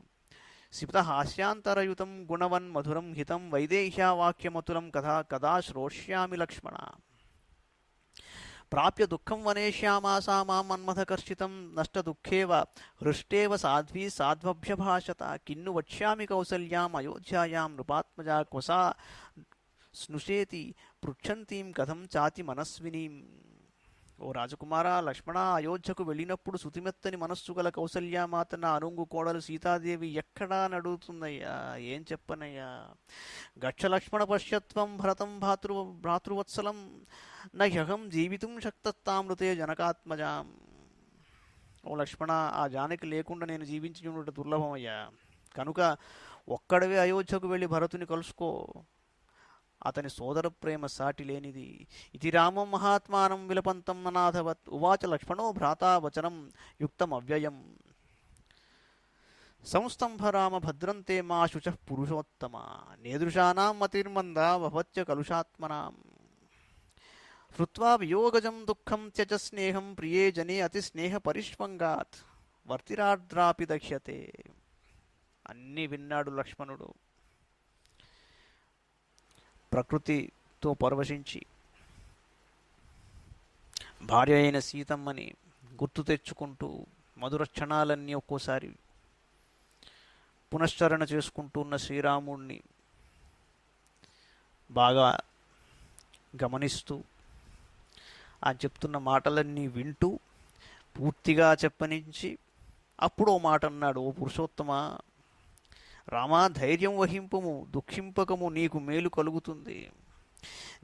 సిత హాస్యాంతరయుతం గుణవన్ మధురం హితం వైదేహ్యా వాక్యమతులం కదా శ్రోష్యామి లక్ష్మణ. ప్రాప్య దుఃఖం వనేష్యామాసా మాం మన్మథకర్షితం నష్టదుఃఖేవ హృష్టేవ సాధ్వీ సాధ్వభ్యభాషత. కిన్ను వక్ష్యామి కౌసల్యాం అయోధ్యాయాం నృపాత్మజా క్వసా స్నుషేతి పృచ్ఛంతీం కథం చాతి మనస్వినీం. ఓ రాజకుమారా, లక్ష్మణ అయోధ్యకు వెళ్ళినప్పుడు శుతిమెత్తని మనస్సు గల కౌసల్యామాత నా అనుంగు కోడలు సీతాదేవి ఎక్కడా నడుగుతుందయ్యా, ఏం చెప్పనయ్యా. గచ్చలక్ష్మణ పశ్యత్వం భరతం భ్రాతృవత్సలం నహ్యహం జీవితం శక్తత్తామృతే జనకాత్మజాం. ఓ లక్ష్మణ, ఆ జానకి లేకుండా నేను జీవించి ఉండట దుర్లభమయ్యా. కనుక ఒక్కడవే అయోధ్యకు వెళ్ళి భరతుని కలుసుకో. అతని సోదర ప్రేమ సాటి లేనిది. ఇది రామం మహాత్మానం విలపంతం అనాథవత్ ఉవాచ లక్ష్మణో భ్రాతా వచనం యుక్తం అవ్యయం. సంస్తంభరామ భద్రంతే మా శుచః పురుషోత్తమ నేదృశానాం మతిర్మందా భవత్య కలుషాత్మనాం. హృత్వా వియోగజం దుఃఖం త్యజ స్నేహం ప్రియే జనే అతి స్నేహ పరిష్వంగాత్ వర్తిరార్ద్రాపి దక్ష్యతే. అన్నీ విన్నాడు లక్ష్మణుడు. ప్రకృతితో పరవశించి భార్య అయిన సీతమ్మని గుర్తు తెచ్చుకుంటూ మధుర క్షణాలన్నీ ఒక్కోసారి పునశ్చరణ చేసుకుంటూ ఉన్న శ్రీరాముణ్ణి బాగా గమనిస్తూ ఆ చెప్తున్న మాటలన్నీ వింటూ పూర్తిగా చెప్పనించి అప్పుడు ఓ మాట అన్నాడు. ఓ పురుషోత్తమా, రామా, ధైర్యం వహింపుము, దుఃఖింపకము, నీకు మేలు కలుగుతుంది.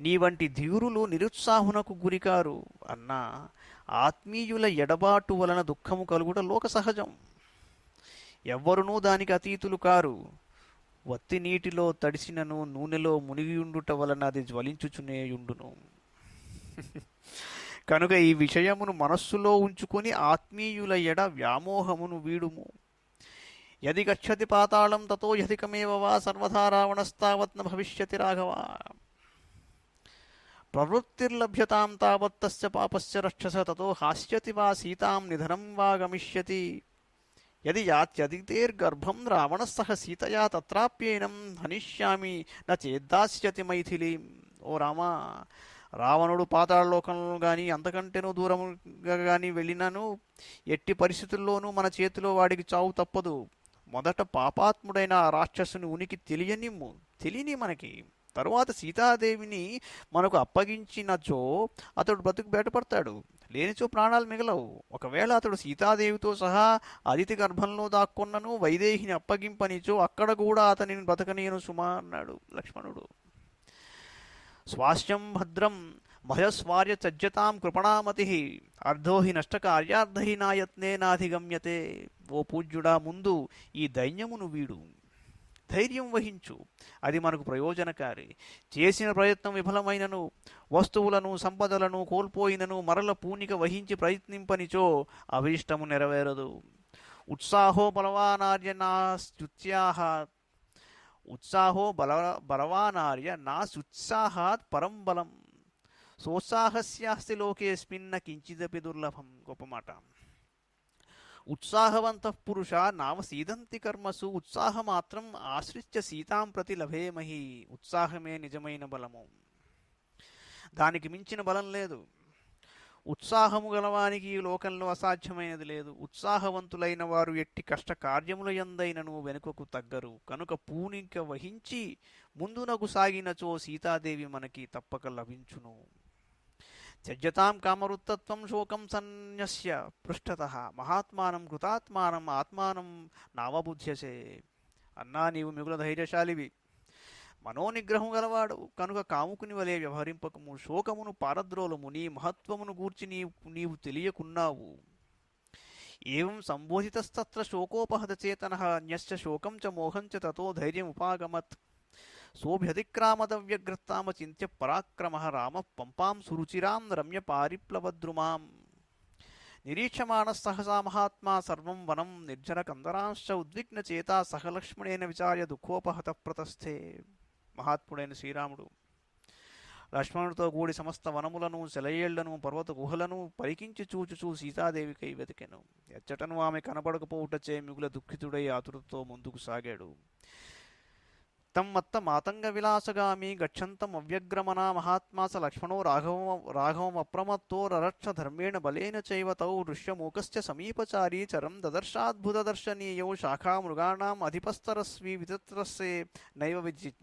నీ వంటి ధీరులు నిరుత్సాహునకు గురికారు అన్నా ఆత్మీయుల ఎడబాటు వలన దుఃఖము కలుగుట లోక సహజం. ఎవ్వరునూ దానికి అతీతులు కారు. వత్తి నీటిలో తడిసినను నూనెలో మునిగియుండుట వలన అది జ్వలించుచునేయుండును. కనుక ఈ విషయమును మనస్సులో ఉంచుకొని ఆత్మీయుల ఎడ వ్యామోహమును వీడుము. యది గచ్చతి పాతాళం తతో యధికమేవ వా సర్వదా రావణస్తావత్ న భవిష్యతి రాఘవ. ప్రవృత్తిర్లభ్యతాం తావత్ తస్య పాపస్య రక్షస తతో హాస్యతి వా సీతాం నిధనం వా గమిష్యతి. యది యాత్యదితేర్గర్భం రావణస్సహ సీతయా తత్రాప్యేనం హనిష్యామి న చేద్దాస్యతి మైథిలీం. ఓ రామా, రావణుడు పాతాళలోకంలో కానీ అంతకంటేనూ దూరముగా కానీ వెళ్ళినను ఎట్టి పరిస్థితుల్లోనూ మన చేతిలో వాడికి చావు తప్పదు. మొదట పాపాత్ముడైన ఆ రాక్షసుని ఉనికి తెలియని మనకి. తరువాత సీతాదేవిని మనకు అప్పగించినచో అతడు బ్రతుకు బయటపడతాడు, లేనిచో ప్రాణాలు మిగలవు. ఒకవేళ అతడు సీతాదేవితో సహా అదితి గర్భంలో దాక్కున్నను వైదేహిని అప్పగింపనిచో అక్కడ కూడా అతనిని బ్రతకనీయను సుమా అన్నాడు లక్ష్మణుడు. స్వాస్యం భద్రం భయస్వార్య చజ్జతాం కృపణామతి అర్ధో హి నష్టకార్యార్థహి నాయత్నేనాధిగమ్యతే. ఓ పూజ్యుడా, ముందు ఈ దైన్యమును వీడు, ధైర్యం వహించు, అది మనకు ప్రయోజనకారి. చేసిన ప్రయత్నం విఫలమైనను వస్తువులను సంపదలను కోల్పోయినను మరల పూనిక వహించి ప్రయత్నింపనిచో అభీష్టము నెరవేరదు. ఉత్సాహో బలవానార్య నాస్యుత్సాహాత్ పరం బలం సోత్సాహస్యాస్తి లోకేస్మిన్న కించిదపి దుర్లభం. గొప్ప మాట. ఉత్సాహవంతః పురుష నామ సీదంతి కర్మసు ఉత్సాహమాత్రం ఆశ్రిత్య సీతాం ప్రతి లభేమహి. ఉత్సాహమే నిజమైన బలము, దానికి మించిన బలం లేదు. ఉత్సాహము గలవానికి ఈ లోకంలో అసాధ్యమైనది లేదు. ఉత్సాహవంతులైన వారు ఎట్టి కష్ట కార్యముల యందైనను వెనుకకు తగ్గరు. కనుక పూనిక వహించి ముందునకు సాగినచో సీతాదేవి మనకి తప్పక లభించును. త్యజ్యతాం కామరుత్తత్వం శోకం సన్యస్య పృష్ఠతః మహాత్మానం కృతాత్మానం ఆత్మానం నావబుధ్యసే. అన్నా, నీవు మిగుల ధైర్యశాలివి, మనోనిగ్రహం గలవాడు కనుక కాముకుని వలె వ్యవహరింపకము. శోకమును పారద్రోలము, నీ మహత్వమును గూర్చి నీవు తెలియకున్నావు. ఏం సంబోధితస్తత్ర శోకోపహత చేతనః అన్యస్య శోకం చ మోహం చ తతో ధైర్యముపాగమత్. సోభ్యతిక్రామదవ్యగ్రస్తామచింత్య పరాక్రమః రామః పంపాం సురుచిరాం రమ్య పారిప్లవద్రుమాం. నిరీక్షమాణः సహసా మహాత్మా సర్వం వనం నిర్జనకందరాంశ్చ ఉద్విగ్నచేతా సహ లక్ష్మణేన విచార్య దుఃఖోపహత ప్రతస్థే. మహాత్ముడైన శ్రీరాముడు లక్ష్మణుడితో కూడి సమస్త వనములను సెలయేళ్లను పర్వత గుహలను పరికించి చూచుచూ సీతాదేవికై వెతికెను. ఎచ్చటను ఆమె కనబడకపోవుటచే మిగుల దుఃఖితుడై ఆతురతో ముందుకు సాగాడు. తం మత్త మాతంగ విలాసగామి గచ్చంతం అవ్యగ్రమణా మహాత్మా స లక్ష్మణో రాఘవమప్రమత్తో రరక్ష ధర్మేణ బలేన చైవ తౌ ఋష్యమూకశ్చ సమీపచారీ చరం దదర్శాద్భుతదర్శనీయౌ శాఖామృగాణాం అధిపస్తరస్వి వితత్రస్సే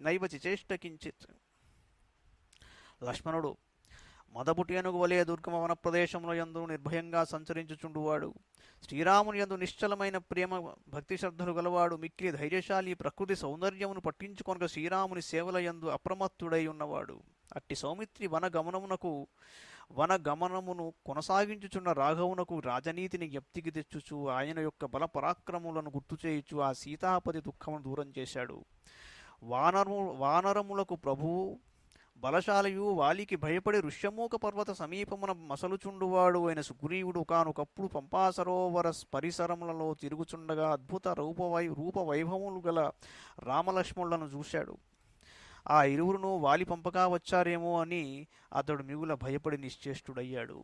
నైవ చిచేష్ట కించిత్. లక్ష్మణుడు మదపుటి ఏనుగు వలె దుర్గమ వన ప్రదేశంలో యందు నిర్భయంగా సంచరించుచుండువాడు. శ్రీరాముని యందు నిశ్చలమైన ప్రేమ భక్తి శ్రద్ధలు గలవాడు. మిక్కిలి ధైర్యశాలి, ప్రకృతి సౌందర్యమును పట్టించుకొనక శ్రీరాముని సేవల యందు అప్రమత్తుడై ఉన్నవాడు. అట్టి సౌమిత్రి వనగమనమును కొనసాగించుచున్న రాఘవునకు రాజనీతిని జ్ఞప్తికి తెచ్చుచు ఆయన యొక్క బల పరాక్రములను గుర్తు చేయుచు ఆ సీతాపతి దుఃఖమును దూరం చేశాడు. వానరములకు ప్రభువు బలశాలయు వాలికి భయపడి ఋష్యమూక పర్వత సమీపమున మసలుచుండువాడు అయిన సుగ్రీవుడు కానొకప్పుడు పంపాసరోవర పరిసరములలో తిరుగుచుండగా అద్భుత రూపవైభవములు గల రామలక్ష్మణులను చూశాడు. ఆ ఇరువురును వాలి పంపగా వచ్చారేమో అని అతడు మిగుల భయపడి నిశ్చేష్టుడయ్యాడు.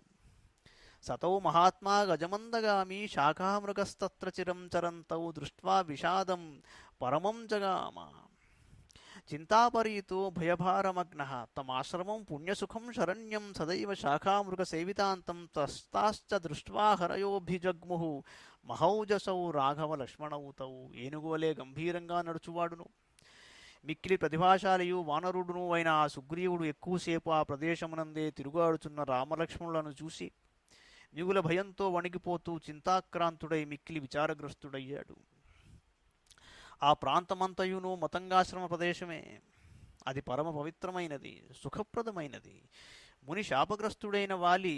సతౌ మహాత్మా గజమందగామి శాఖామృగస్తత్ర చిరం చరంతౌ దృష్ట్వా విషాదం పరమం జగామ. చింతాపరీతో భయభారమగ్నః తమాశ్రమం పుణ్యసుఖం శరణ్యం సదైవ శాఖామృగ సేవితాంతం తస్తాశ్చ దృష్ట్వా హరయోభిజగ్ముః మహౌజసౌ రాఘవ లక్ష్మణౌతౌ. ఏనుగువలే గంభీరంగా నడుచువాడును మిక్కిలి ప్రతిభాశాలియు వానరుడును అయిన ఆ సుగ్రీవుడు ఎక్కువసేపు ఆ ప్రదేశమునందే తిరుగాడుచున్న రామలక్ష్మణులను చూసి మిగుల భయంతో వణికిపోతూ చింతాక్రాంతుడై మిక్కిలి విచారగ్రస్తుడయ్యాడు. ఆ ప్రాంతమంతయును మతంగాశ్రమ ప్రదేశమే. అది పరమ పవిత్రమైనది, సుఖప్రదమైనది. ముని శాపగ్రస్తుడైన వాలి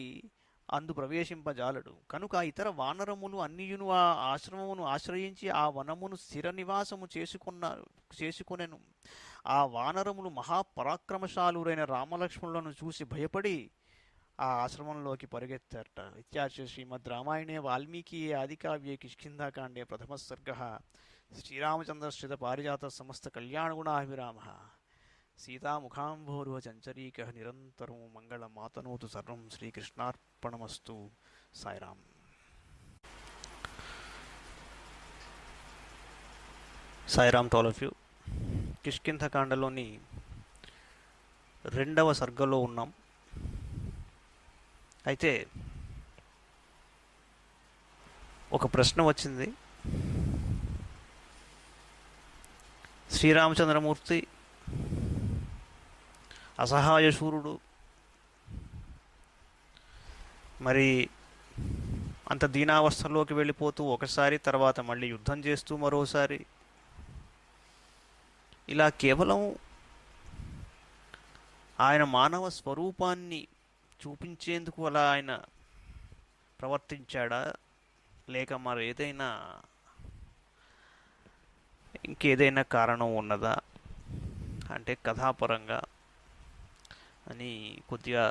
అందు ప్రవేశింపజాలడు. కనుక ఇతర వానరములు అన్నియును ఆ ఆశ్రమమును ఆశ్రయించి ఆ వనమును స్థిర నివాసము చేసుకొనెను. ఆ వానరములు మహాపరాక్రమశాలురైన రామలక్ష్మణులను చూసి భయపడి ఆ ఆశ్రమంలోకి పరిగెత్తారట. ఇత్యాచ శ్రీమద్ రామాయణే వాల్మీకి ఆదికావ్యే కిష్కింధాకాండే ప్రథమ సర్గ శ్రీరామచంద్రశ్రిత పారిజాత సమస్త కళ్యాణగుణాభిరామ సీతాముఖాంభోరుహ చంచరీక నిరంతరం మంగళమాతనోతు సర్వం శ్రీకృష్ణార్పణమస్తు. Sairam. Sairam to all of you. కిష్కింధకాండలోని 2వ సర్గలో ఉన్నాం. అయితే ఒక ప్రశ్న వచ్చింది. శ్రీరామచంద్రమూర్తి అసహాయ శూరుడు, మరి అంత దీనావస్థలోకి వెళ్ళిపోతూ ఒకసారి, తర్వాత మళ్ళీ యుద్ధం చేస్తూ మరోసారి, ఇలా కేవలం ఆయన మానవ స్వరూపాన్ని చూపించేందుకు అలా ఆయన ప్రవర్తించాడా, లేక మరి ఏదైనా ఇంకేదైనా కారణం ఉన్నదా అంటే కథాపరంగా అని కొద్దిగా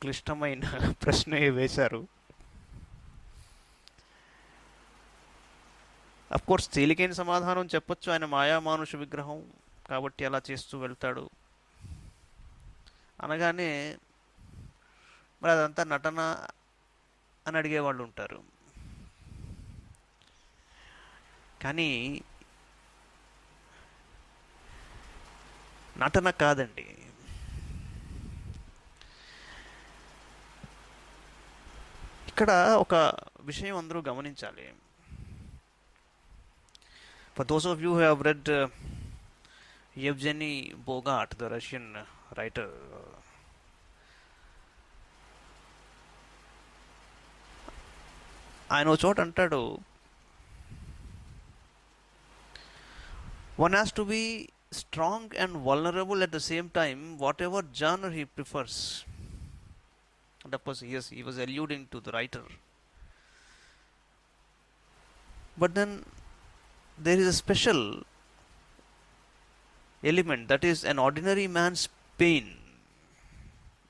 క్లిష్టమైన ప్రశ్న వేశారు. అఫ్కోర్స్ తేలికైన సమాధానం చెప్పొచ్చు, ఆయన మాయామానుష విగ్రహం కాబట్టి అలా చేస్తూ వెళ్తాడు అనగానే మరి అదంతా నటన అని అడిగేవాళ్ళు ఉంటారు. కానీ నటన కాదండి. ఇక్కడ ఒక విషయం అందరూ గమనించాలి. For those of you who have read Yevgeny Bogart, the Russian writer, ఆయన చోట అంటాడు, one has to be strong and vulnerable at the same time, whatever genre he prefers. And of course, yes, he was alluding to the writer. But then there is a special element, that is an ordinary man's pain,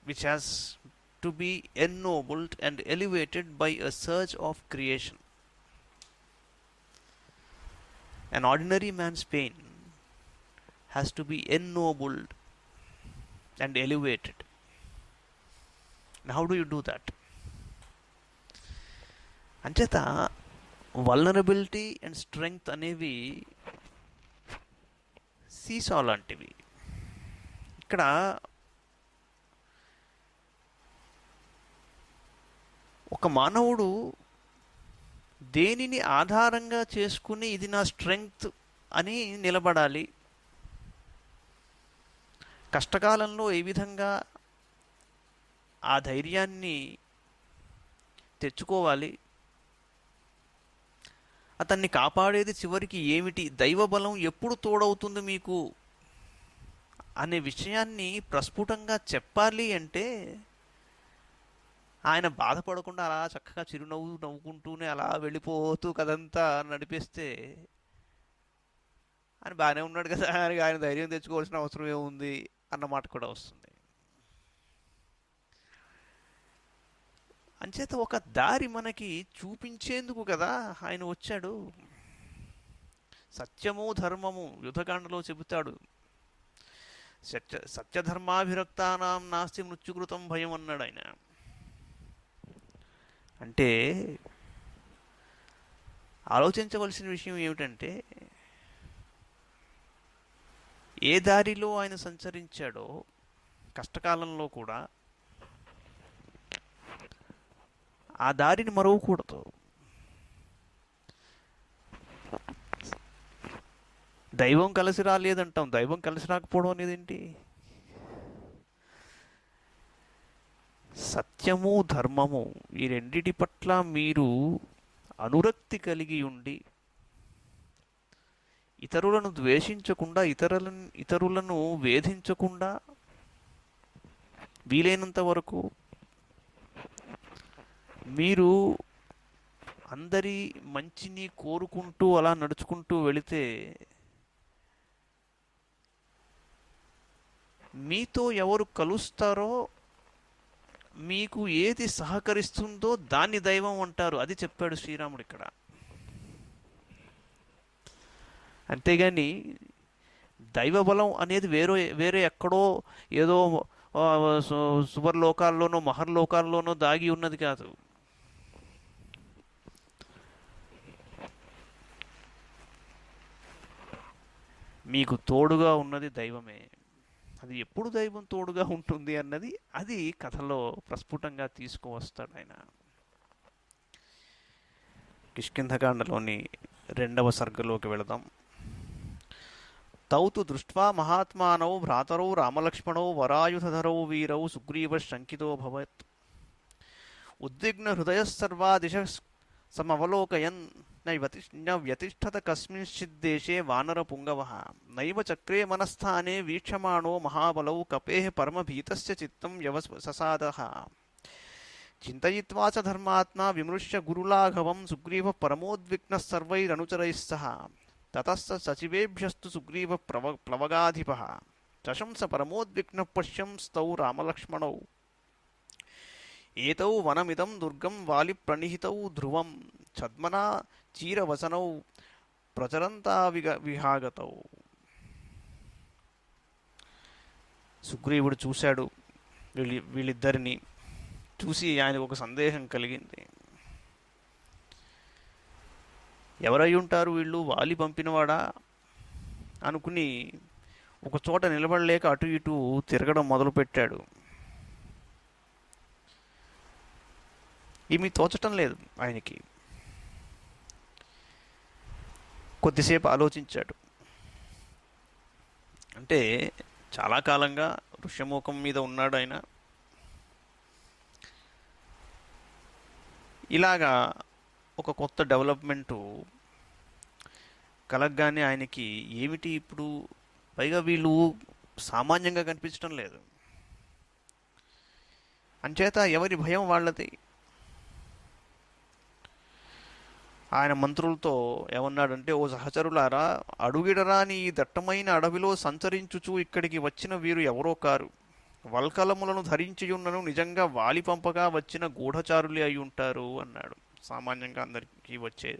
which has to be ennobled and elevated by a surge of creation. An ordinary man's pain has to be ennobled and elevated. And how do you do that? అంచేత vulnerability and strength అనేవి సీసా లాంటివి. ఇక్కడ ఒక మానవుడు దేనిని ఆధారంగా చేసుకుని ఇది నా స్ట్రెంగ్త్ అని నిలబడాలి, కష్టకాలంలో ఏ విధంగా ఆ ధైర్యాన్ని తెచ్చుకోవాలి, అతన్ని కాపాడేది చివరికి ఏమిటి, దైవబలం ఎప్పుడు తోడవుతుంది మీకు అనే విషయాన్ని ప్రస్ఫుటంగా చెప్పాలి అంటే ఆయన బాధపడకుండా అలా చక్కగా చిరునవ్వు నవ్వుకుంటూనే అలా వెళ్ళిపోతూ కదంతా నడిపిస్తే ఆయన బాగానే ఉన్నాడు కదా అని ఆయన ధైర్యం తెచ్చుకోవాల్సిన అవసరం ఏముంది అన్నమాట కూడా వస్తుంది. అంచేత ఒక దారి మనకి చూపించేందుకు కదా ఆయన వచ్చాడు. సత్యము ధర్మము యుద్ధకాండలో చెబుతాడు. సత్యధర్మాభిరక్తానాం నాస్తి మృత్యుకృతం భయం అన్నాడు ఆయన. అంటే ఆలోచించవలసిన విషయం ఏమిటంటే, ఏ దారిలో ఆయన సంచరించాడో కష్టకాలంలో కూడా ఆ దారిని మరవకూడదు. దైవం కలిసి రాలేదంటాం, దైవం కలిసి రాకపోవడం అనేది ఏంటి? సత్యము ధర్మము ఈ రెండిటి పట్ల మీరు అనురక్తి కలిగి ఉండి ఇతరులను ద్వేషించకుండా, ఇతరులను వేధించకుండా వీలైనంత వరకు మీరు అందరి మంచిని కోరుకుంటూ అలా నడుచుకుంటూ వెళితే మీతో ఎవరు కలుస్తారో, మీకు ఏది సహకరిస్తుందో దాన్ని దైవం అంటారు. అది చెప్పాడు శ్రీరాముడు ఇక్కడ. అంతేగాని దైవబలం అనేది వేరే ఎక్కడో ఏదో సువర్లోకాల్లోనో మహర్లోకాల్లోనో దాగి ఉన్నది కాదు. మీకు తోడుగా ఉన్నది దైవమే. అది ఎప్పుడు దైవం తోడుగా ఉంటుంది అన్నది అది కథలో ప్రస్ఫుటంగా తీసుకువస్తాడు ఆయన. కిష్కింధకాండలోని 2వ సర్గలోకి వెళదాం. తౌతు దృష్ట్వా మహాత్మానౌ భ్రాతరౌ రామలక్ష్మణౌ వరాయుధరౌ వీరౌ సుగ్రీవశంకితోభవత్ ఉద్విగ్న హృదయస్సర్వా దిశ సమవలోకయన్ న వ్యతిష్ఠత కస్మింశ్చిద్దేశే వానరపుంగవః నైవ చక్రే మనస్థానే వీక్షమాణో మహాబలౌ కపేః పరమభీతస్య చిత్తం వ్యవససాదః చింతయిత్వా చ ధర్మాత్మా విమృశ్య గురులాఘవం సుగ్రీవః పరమోద్విగ్నః సర్వైరనుచరైః సహ తతస్స సచివేభ్యస్తు సుగ్రీవ ప్లవగాధిపః చశంస పరమోద్విగ్నః పశ్యంస్తౌ రామలక్ష్మణౌ ఏతౌ వనమిదం దుర్గం వాలి ప్రణిహితౌ ధ్రువం ఛద్మనా చీరవసనౌ ప్రచరంతా విహాగతౌ. సుగ్రీవుడు చూశాడు వీళ్ళిద్దరిని. చూసి ఆయనకు ఒక సందేహం కలిగింది. ఎవరై ఉంటారు వీళ్ళు? వాలి పంపినవాడా అనుకుని ఒక చోట నిలబడలేక అటు ఇటు తిరగడం మొదలుపెట్టాడు. ఏమీ తోచటం లేదు ఆయనకి. కొద్దిసేపు ఆలోచించాడు. అంటే చాలా కాలంగా ఋష్యముఖం మీద ఉన్నాడు ఆయన. ఇలాగా ఒక కొత్త డెవలప్మెంటు కలగగానే ఆయనకి ఏమిటి ఇప్పుడు, పైగా వీళ్ళు సామాన్యంగా కనిపించడం లేదు. అంచేత ఎవరి భయం వాళ్ళది. ఆయన మంత్రులతో ఏమన్నాడంటే, ఓ సహచరులారా, అడుగిడరాని ఈ దట్టమైన అడవిలో సంచరించుచూ ఇక్కడికి వచ్చిన వీరు ఎవరో కారు. వల్కలములను ధరించియున్నను నిజంగా వాలి పంపగా వచ్చిన గూఢచారులే అయి ఉంటారు అన్నాడు. సామాన్యంగా అందరికీ వచ్చే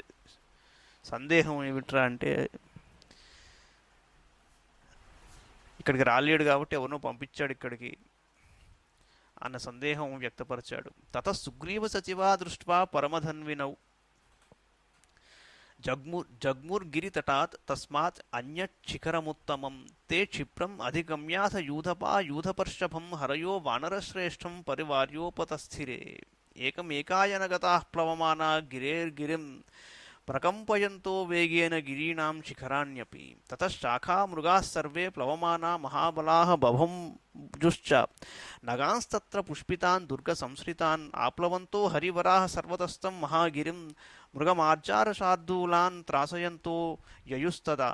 సందేహం ఏమిట్రా అంటే, ఇక్కడికి రాలేడు కాబట్టి ఎవరినో పంపించాడు ఇక్కడికి అన్న సందేహం వ్యక్తపరిచాడు. తత సుగ్రీవ సచివా దృష్ట్వా పరమధన్వినౌ జగ్ముర్గిరితటాత్ తస్మాత్ అన్యశిఖరముత్తమం తే క్షిప్రం అధిగమ్యాథ యూధపా యూధపర్షభం హరయో వానరశ్రేష్టం పరివార్యోపతస్థిరే ఏకమేకాయనగతాః ప్లవమానా గిరేర్గిరిం ప్రకంపయంతో వేగేన గిరీణాం శిఖరాణ్యపి తతశ్శాఖా మృగాः సర్వే ప్లవమానా మహాబలాః బభంజుశ్చ నగాంస్తత్ర పుష్పితాన్ దుర్గ సంశ్రితాన్ ఆప్లవంతో హరివరాः సర్వతస్తం మహాగిరిం మృగమార్జారశార్దూలాన్ త్రాసయంతో యయుస్తదా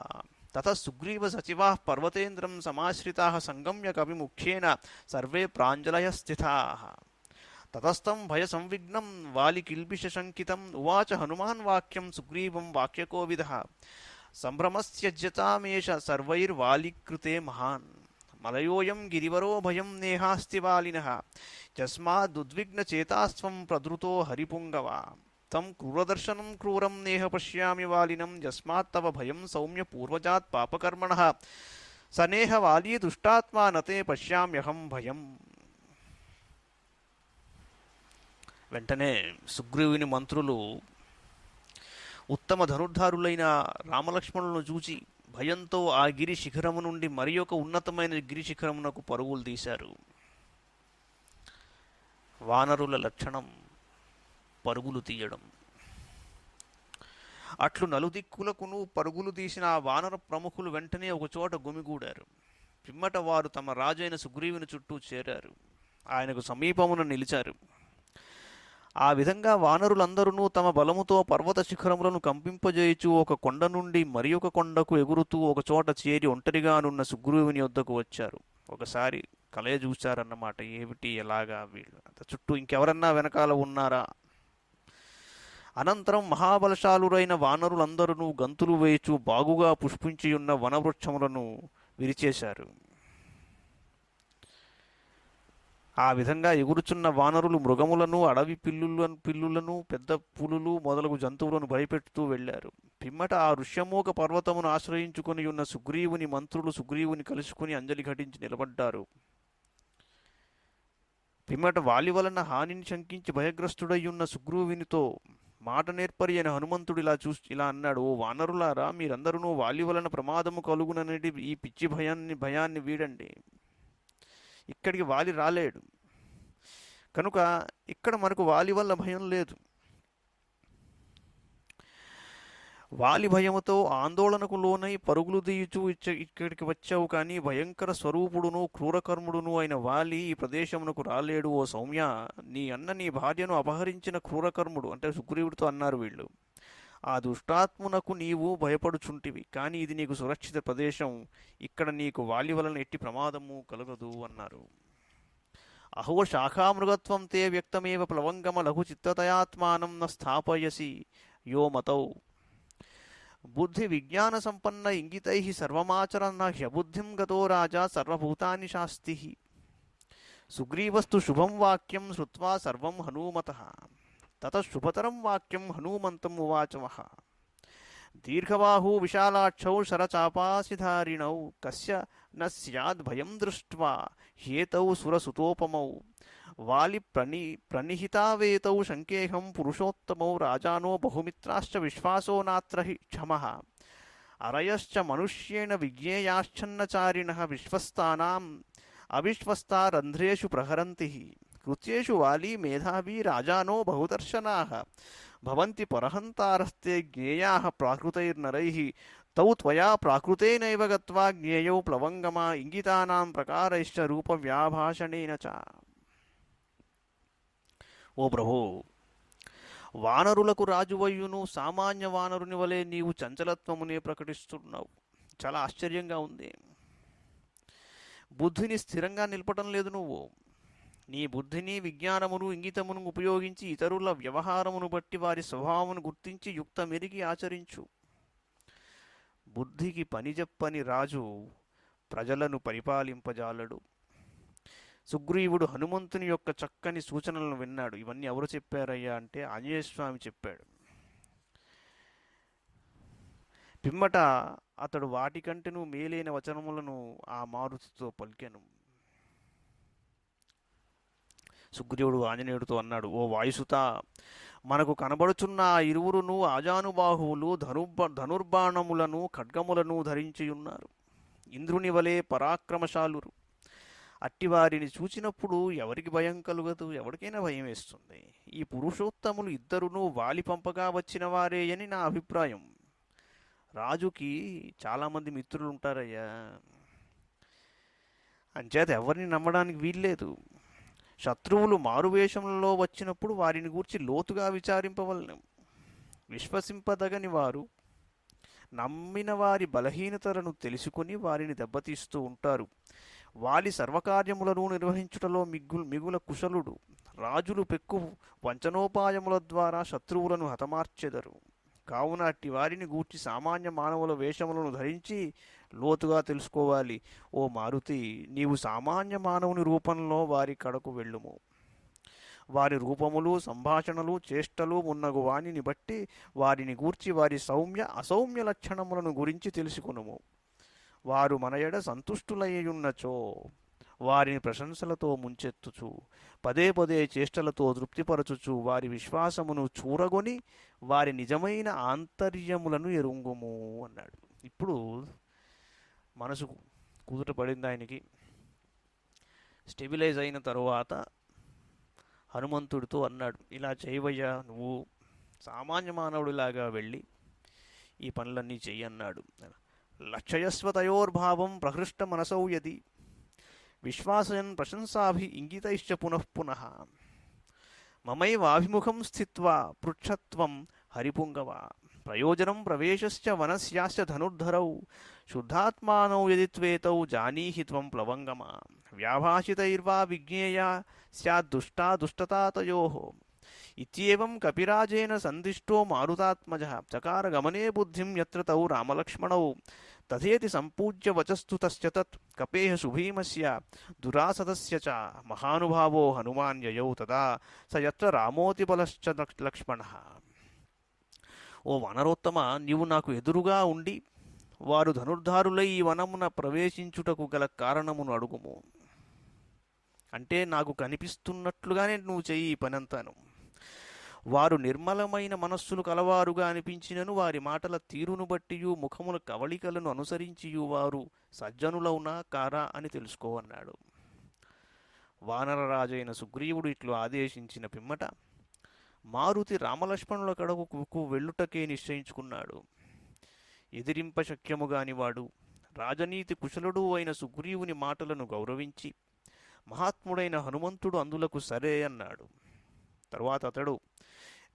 తతః సుగ్రీవ సచివాः పర్వతేంద్రం సమాశ్రితాः సంగమ్య కవిముఖ్యేన సర్వే ప్రాంజలయ స్థితాः తతస్థం భయ సంవిఘ్నం వాలి కిల్బిషశంకితం ఉవాచ హనుమాన్ వాక్యం సుగ్రీవం వాక్యకోవిదః సంభ్రమస్యజ్యతామేష సర్వైర్వాలికృతే మహాన్ మలయోయం గిరివరో భయం నేహాస్తి వాలినః యస్మాదుద్విగ్నచేతాస్త్వం ప్రధృతో హరిపుంగవ తం క్రూరదర్శనం క్రూరం నేహ పశ్యామి వాలినం యస్మాత్తవ భయం సౌమ్య పూర్వజాత్ పాపకర్మణః సనేహ వాలీ దుష్టాత్మా నతే పశ్యామ్యహం భయం. వెంటనే సుగ్రీవుని మంత్రులు ఉత్తమ ధనుర్ధారులైన రామలక్ష్మణులను చూచి భయంతో ఆ గిరి శిఖరము నుండి మరి ఒక ఉన్నతమైన గిరి శిఖరమునకు పరుగులు తీశారు. వానరుల లక్షణం పరుగులు తీయడం. అట్లు నలుదిక్కులకును పరుగులు తీసిన ఆ వానర ప్రముఖులు వెంటనే ఒకచోట గుమిగూడారు. పిమ్మట వారు తమ రాజైన సుగ్రీవుని చుట్టూ చేరారు. ఆయనకు సమీపమున నిలిచారు. ఆ విధంగా వానరులందరూ తమ బలముతో పర్వత శిఖరములను కంపింపజేయుచు ఒక కొండ నుండి మరి ఒక కొండకు ఎగురుతూ ఒకచోట చేరి ఒంటరిగానున్న సుగ్రీవుని వద్దకు వచ్చారు. ఒకసారి కలయ చూశారన్నమాట. ఏమిటి, ఎలాగా, వీళ్ళు చుట్టూ ఇంకెవరన్నా వెనకాల ఉన్నారా అనంతరం మహాబలశాలురైన వానరులందరూ గంతులు వేయచు బాగుగా పుష్పించియున్న వనవృక్షములను విరిచేశారు. ఆ విధంగా ఎగురుచున్న వానరులు మృగములను, అడవి పిల్లులను, పెద్ద పులులు మొదలగు జంతువులను భయపెడుతూ వెళ్లారు. పిమ్మట ఆ ఋష్యమూక పర్వతమును ఆశ్రయించుకుని ఉన్న సుగ్రీవుని మంత్రులు సుగ్రీవుని కలుసుకుని అంజలి ఘటించి నిలబడ్డారు. పిమ్మట వాలి వలన హానిని శంకించి భయగ్రస్తుడయ్యున్న సుగ్రీవునితో మాట నేర్పరి అయిన హనుమంతుడు ఇలా అన్నాడు: ఓ వానరులారా, మీరందరూ వాలి వలన ప్రమాదము కలుగుననేది ఈ పిచ్చి భయాన్ని వీడండి. ఇక్కడికి వాలి రాలేడు కనుక ఇక్కడ మనకు వాలి వల్ల భయం లేదు. వాలి భయముతో ఆందోళనకు లోనై పరుగులు తీయుచూ ఇక్కడికి వచ్చావు, కానీ భయంకర స్వరూపుడును క్రూరకర్ముడును అయిన వాలి ఈ ప్రదేశమునకు రాలేడు. ఓ సౌమ్య, నీ భార్యను అపహరించిన క్రూరకర్ముడు అంటే సుగ్రీవుడితో అన్నారు వీళ్ళు, ఆ దుష్టాత్మునకు నీవు భయపడుచుంటివి, కానీ ఇది నీకు సురక్షిత ప్రదేశం, ఇక్కడ నీకు వాలి వలన ఎట్టి ప్రమాదము కలగదు అన్నారు. అహో శాఖామృగత్వం తే వ్యక్తమేవ ప్లవంగమ లఘు చిత్తతయాత్మానం న స్థాపయసి యో మతౌ బుద్ధి విజ్ఞాన సంపన్న ఇంగితై సర్వమాచరణ హ్యబుద్ధిం గతో రాజా సర్వభూతాని శాస్తి. సుగ్రీవస్తు శుభం వాక్యం శ్రుత్వా సర్వం హనూమతః తతః శుభతరం వాక్యం హనూమంతం ఉవాచమః. దీర్ఘబాహూ విశాలాక్షౌ శరచాపాసిధారిణౌ కస్య న స్యాద్ భయం దృష్ట్వా హ్యేతౌ సురసుతోపమౌ వాలి ప్రణిహితావేతౌ శంకేహం పురుషోత్తమౌ రాజానో బహుమిత్రాశ్చ విశ్వాసో నాత్ర హి క్షమః అరయశ్చ మనుష్యేణ విజ్ఞేయాశ్చన్నచారిణః విశ్వస్తానాం అవిశ్వస్తా రంధ్రేషు ప్రహరంతి కృత్యేషు వాలి మేధావి రాజానో బహుదర్శనాః భవంతి పరహంతారస్తే జ్ఞేయాః ప్రాకృతైర్నరైః తౌ త్వయా ప్రాకృతేనైవ గత్వా జ్ఞేయౌ ప్లవంగమా ఇంగితానాం ప్రకారైశ్చ రూపవ్యాభాషణేన చ. ఓ ప్రభో, వానరులకు రాజువయ్యును సామాన్య వానరుని వలె నీవు చంచలత్వమునే ప్రకటిస్తున్నావు. చాలా ఆశ్చర్యంగా ఉంది. బుద్ధిని స్థిరంగా నిలపటం లేదు నువ్వు. నీ బుద్ధిని విజ్ఞానమును ఇంగితమును ఉపయోగించి ఇతరుల వ్యవహారమును బట్టి వారి స్వభావమును గుర్తించి యుక్తమెరిగి ఆచరించు. బుద్ధికి పనిజెప్పని రాజు ప్రజలను పరిపాలింపజాలడు. సుగ్రీవుడు హనుమంతుని యొక్క చక్కని సూచనలను విన్నాడు. ఇవన్నీ ఎవరు చెప్పారయ్యా అంటే ఆంజనేయస్వామి చెప్పాడు. పిమ్మట అతడు వాటికంటేను మేలైన వచనములను ఆ మారుతితో పలికెను. సుగ్రీవుడు ఆంజనేయుడితో అన్నాడు: ఓ వాయుసుత, మనకు కనబడుచున్న ఆ ఇరువురును ఆజానుబాహువులు ధనుర్బాణములను ఖడ్గములను ధరించియున్నారు. ఇంద్రుని వలె పరాక్రమశాలురు. అట్టివారిని చూచినప్పుడు ఎవరికి భయం కలుగదు? ఎవరికైనా భయం వేస్తుంది. ఈ పురుషోత్తములు ఇద్దరును వాలి పంపగా వచ్చిన వారే అని నా అభిప్రాయం. రాజుకి చాలామంది మిత్రులు ఉంటారయ్యా, అంచేత ఎవరిని నమ్మడానికి వీల్లేదు. శత్రువులు మారువేషంలో వచ్చినప్పుడు వారిని గూర్చి లోతుగా విచారింపవలను. విశ్వసింపదగని వారు నమ్మిన వారి బలహీనతలను తెలుసుకుని వారిని దెబ్బతీస్తూ ఉంటారు. వాలి సర్వకార్యములను నిర్వహించుటలో మిగుల కుశలుడు. రాజులు పెక్కు వంచనోపాయముల ద్వారా శత్రువులను హతమార్చెదరు. కావున అట్టి వారిని గూర్చి సామాన్య మానవుల వేషములను ధరించి లోతుగా తెలుసుకోవాలి. ఓ మారుతి, నీవు సామాన్య మానవుని రూపంలో వారి కడకు వెళ్ళుము. వారి రూపములు, సంభాషణలు, చేష్టలు మున్నగు వానిని బట్టి వారిని గూర్చి వారి సౌమ్య అసౌమ్య లక్షణములను గురించి తెలుసుకొనుము. వారు మన ఎడ సంతుష్టులయ్యున్నచో వారిని ప్రశంసలతో ముంచెత్తుచు పదే పదే చేష్టలతో తృప్తిపరచుచు వారి విశ్వాసమును చూరగొని వారి నిజమైన ఆంతర్యములను ఎరుంగుము అన్నాడు. ఇప్పుడు మనసు కుదుట పడింది ఆయనకి. స్టెబిలైజ్ అయిన తరువాత హనుమంతుడితో అన్నాడు: ఇలా చేయవయ్యా, నువ్వు సామాన్య మానవుడిలాగా వెళ్ళి ఈ పనులన్నీ చెయ్యన్నాడు. లక్షయస్వతయోర్భావం ప్రహృష్ట మనసౌ యది విశ్వాసయన్ ప్రశంసాభి ఇంగితైశ్చ పునఃపునః మమైవాభిముఖం స్థిత్వా పృచ్ఛత్వం హరిపుంగవ ప్రయోజనం ప్రవేశశ్చ వనస్యాశ్చ ధనుర్ధరౌ శుద్ధాత్మానౌ యది త్వేతౌ జానీహి త్వం ప్లవంగమ వ్యాభాషితైర్వా విజ్ఞేయ స్యాద్ దుష్టా దుష్టతా తయోః ఇత్యేవం కపిరాజేన సందిష్టో మారుతాత్మజ చకార గమనే బుద్ధిం యత్ర తౌ రామలక్ష్మణౌ తథేతి సంపూజ్య వచస్తు తస్య తత్ కపేహ సుభీమస్య దురాసదస్య చ మహానుభావో హనుమాన్ యయౌ తదా స యత్ర రామోతి బలశ్చ లక్ష్మణః. ఓ వానరోత్తమ, నీవు నాకు ఎదురుగా ఉండి వారు ధనుర్ధారులై ఈ వనమున ప్రవేశించుటకు గల కారణమును అడుగుము. అంటే నాకు కనిపిస్తున్నట్లుగానే నువ్వు చెయ్యి ఈ పనంతాను. వారు నిర్మలమైన మనస్సులు కలవారుగా అనిపించినను వారి మాటల తీరును బట్టియు ముఖముల కవళికలను అనుసరించియు వారు సజ్జనులవునా కారా అని తెలుసుకో అన్నాడు. వానరరాజైన సుగ్రీవుడు ఇట్లు ఆదేశించిన పిమ్మట మారుతి రామలక్ష్మణుల కడకు వెళ్ళుటకే నిశ్చయించుకున్నాడు. ఎదిరింప శక్యముగానివాడు రాజనీతి కుశలుడు అయిన సుగ్రీవుని మాటలను గౌరవించి మహాత్ముడైన హనుమంతుడు అందులకు సరే అన్నాడు. తరువాత అతడు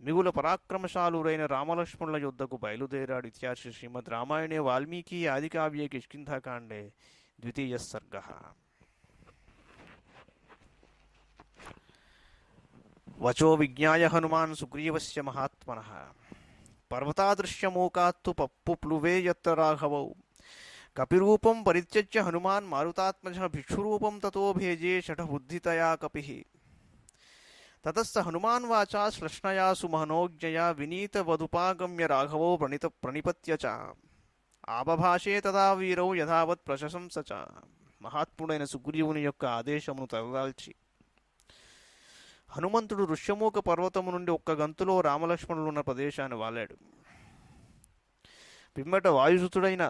మిగుల పరాక్రమశాలురైన రామలక్ష్మణుల యుద్ధకు బయలుదేరాడు. ఇత్యార్షి శ్రీమద్ రామాయణే వాల్మీకి ఆదికావ్యే కిష్కింధాకాండే ద్వితీయ సర్గ. వచో విజ్ఞాయ హనుమాన్ సుగ్రీవస్య మహాత్మనః పర్వతాదృశ్యమూకాత్తు పప్పు ప్లువే యత్ర రాఘవౌ కపిరూపం పరిత్యజ్య హనుమాన్ మారుతాత్మజ భిక్షురూపం తతో భేజే షఠబుద్ధితయా కపిః. తతస్స హనుమాన్ వాచా శ్లష్ణయా సుమహనోజ్ఞయా వినీతవదుపాగమ్య రాఘవో ప్రణిపత్య చ ఆబభాషే తదా వీరౌ యథావత్ ప్రశంస చ. మహాత్ముడైన సుగ్రీవుని యొక్క ఆదేశమును తలదాల్చి హనుమంతుడు ఋష్యమూక పర్వతము నుండి ఒక్క గంతులో రామలక్ష్మణులున్న ప్రదేశాన్ని వాలాడు. పిమ్మట వాయుసుతుడైన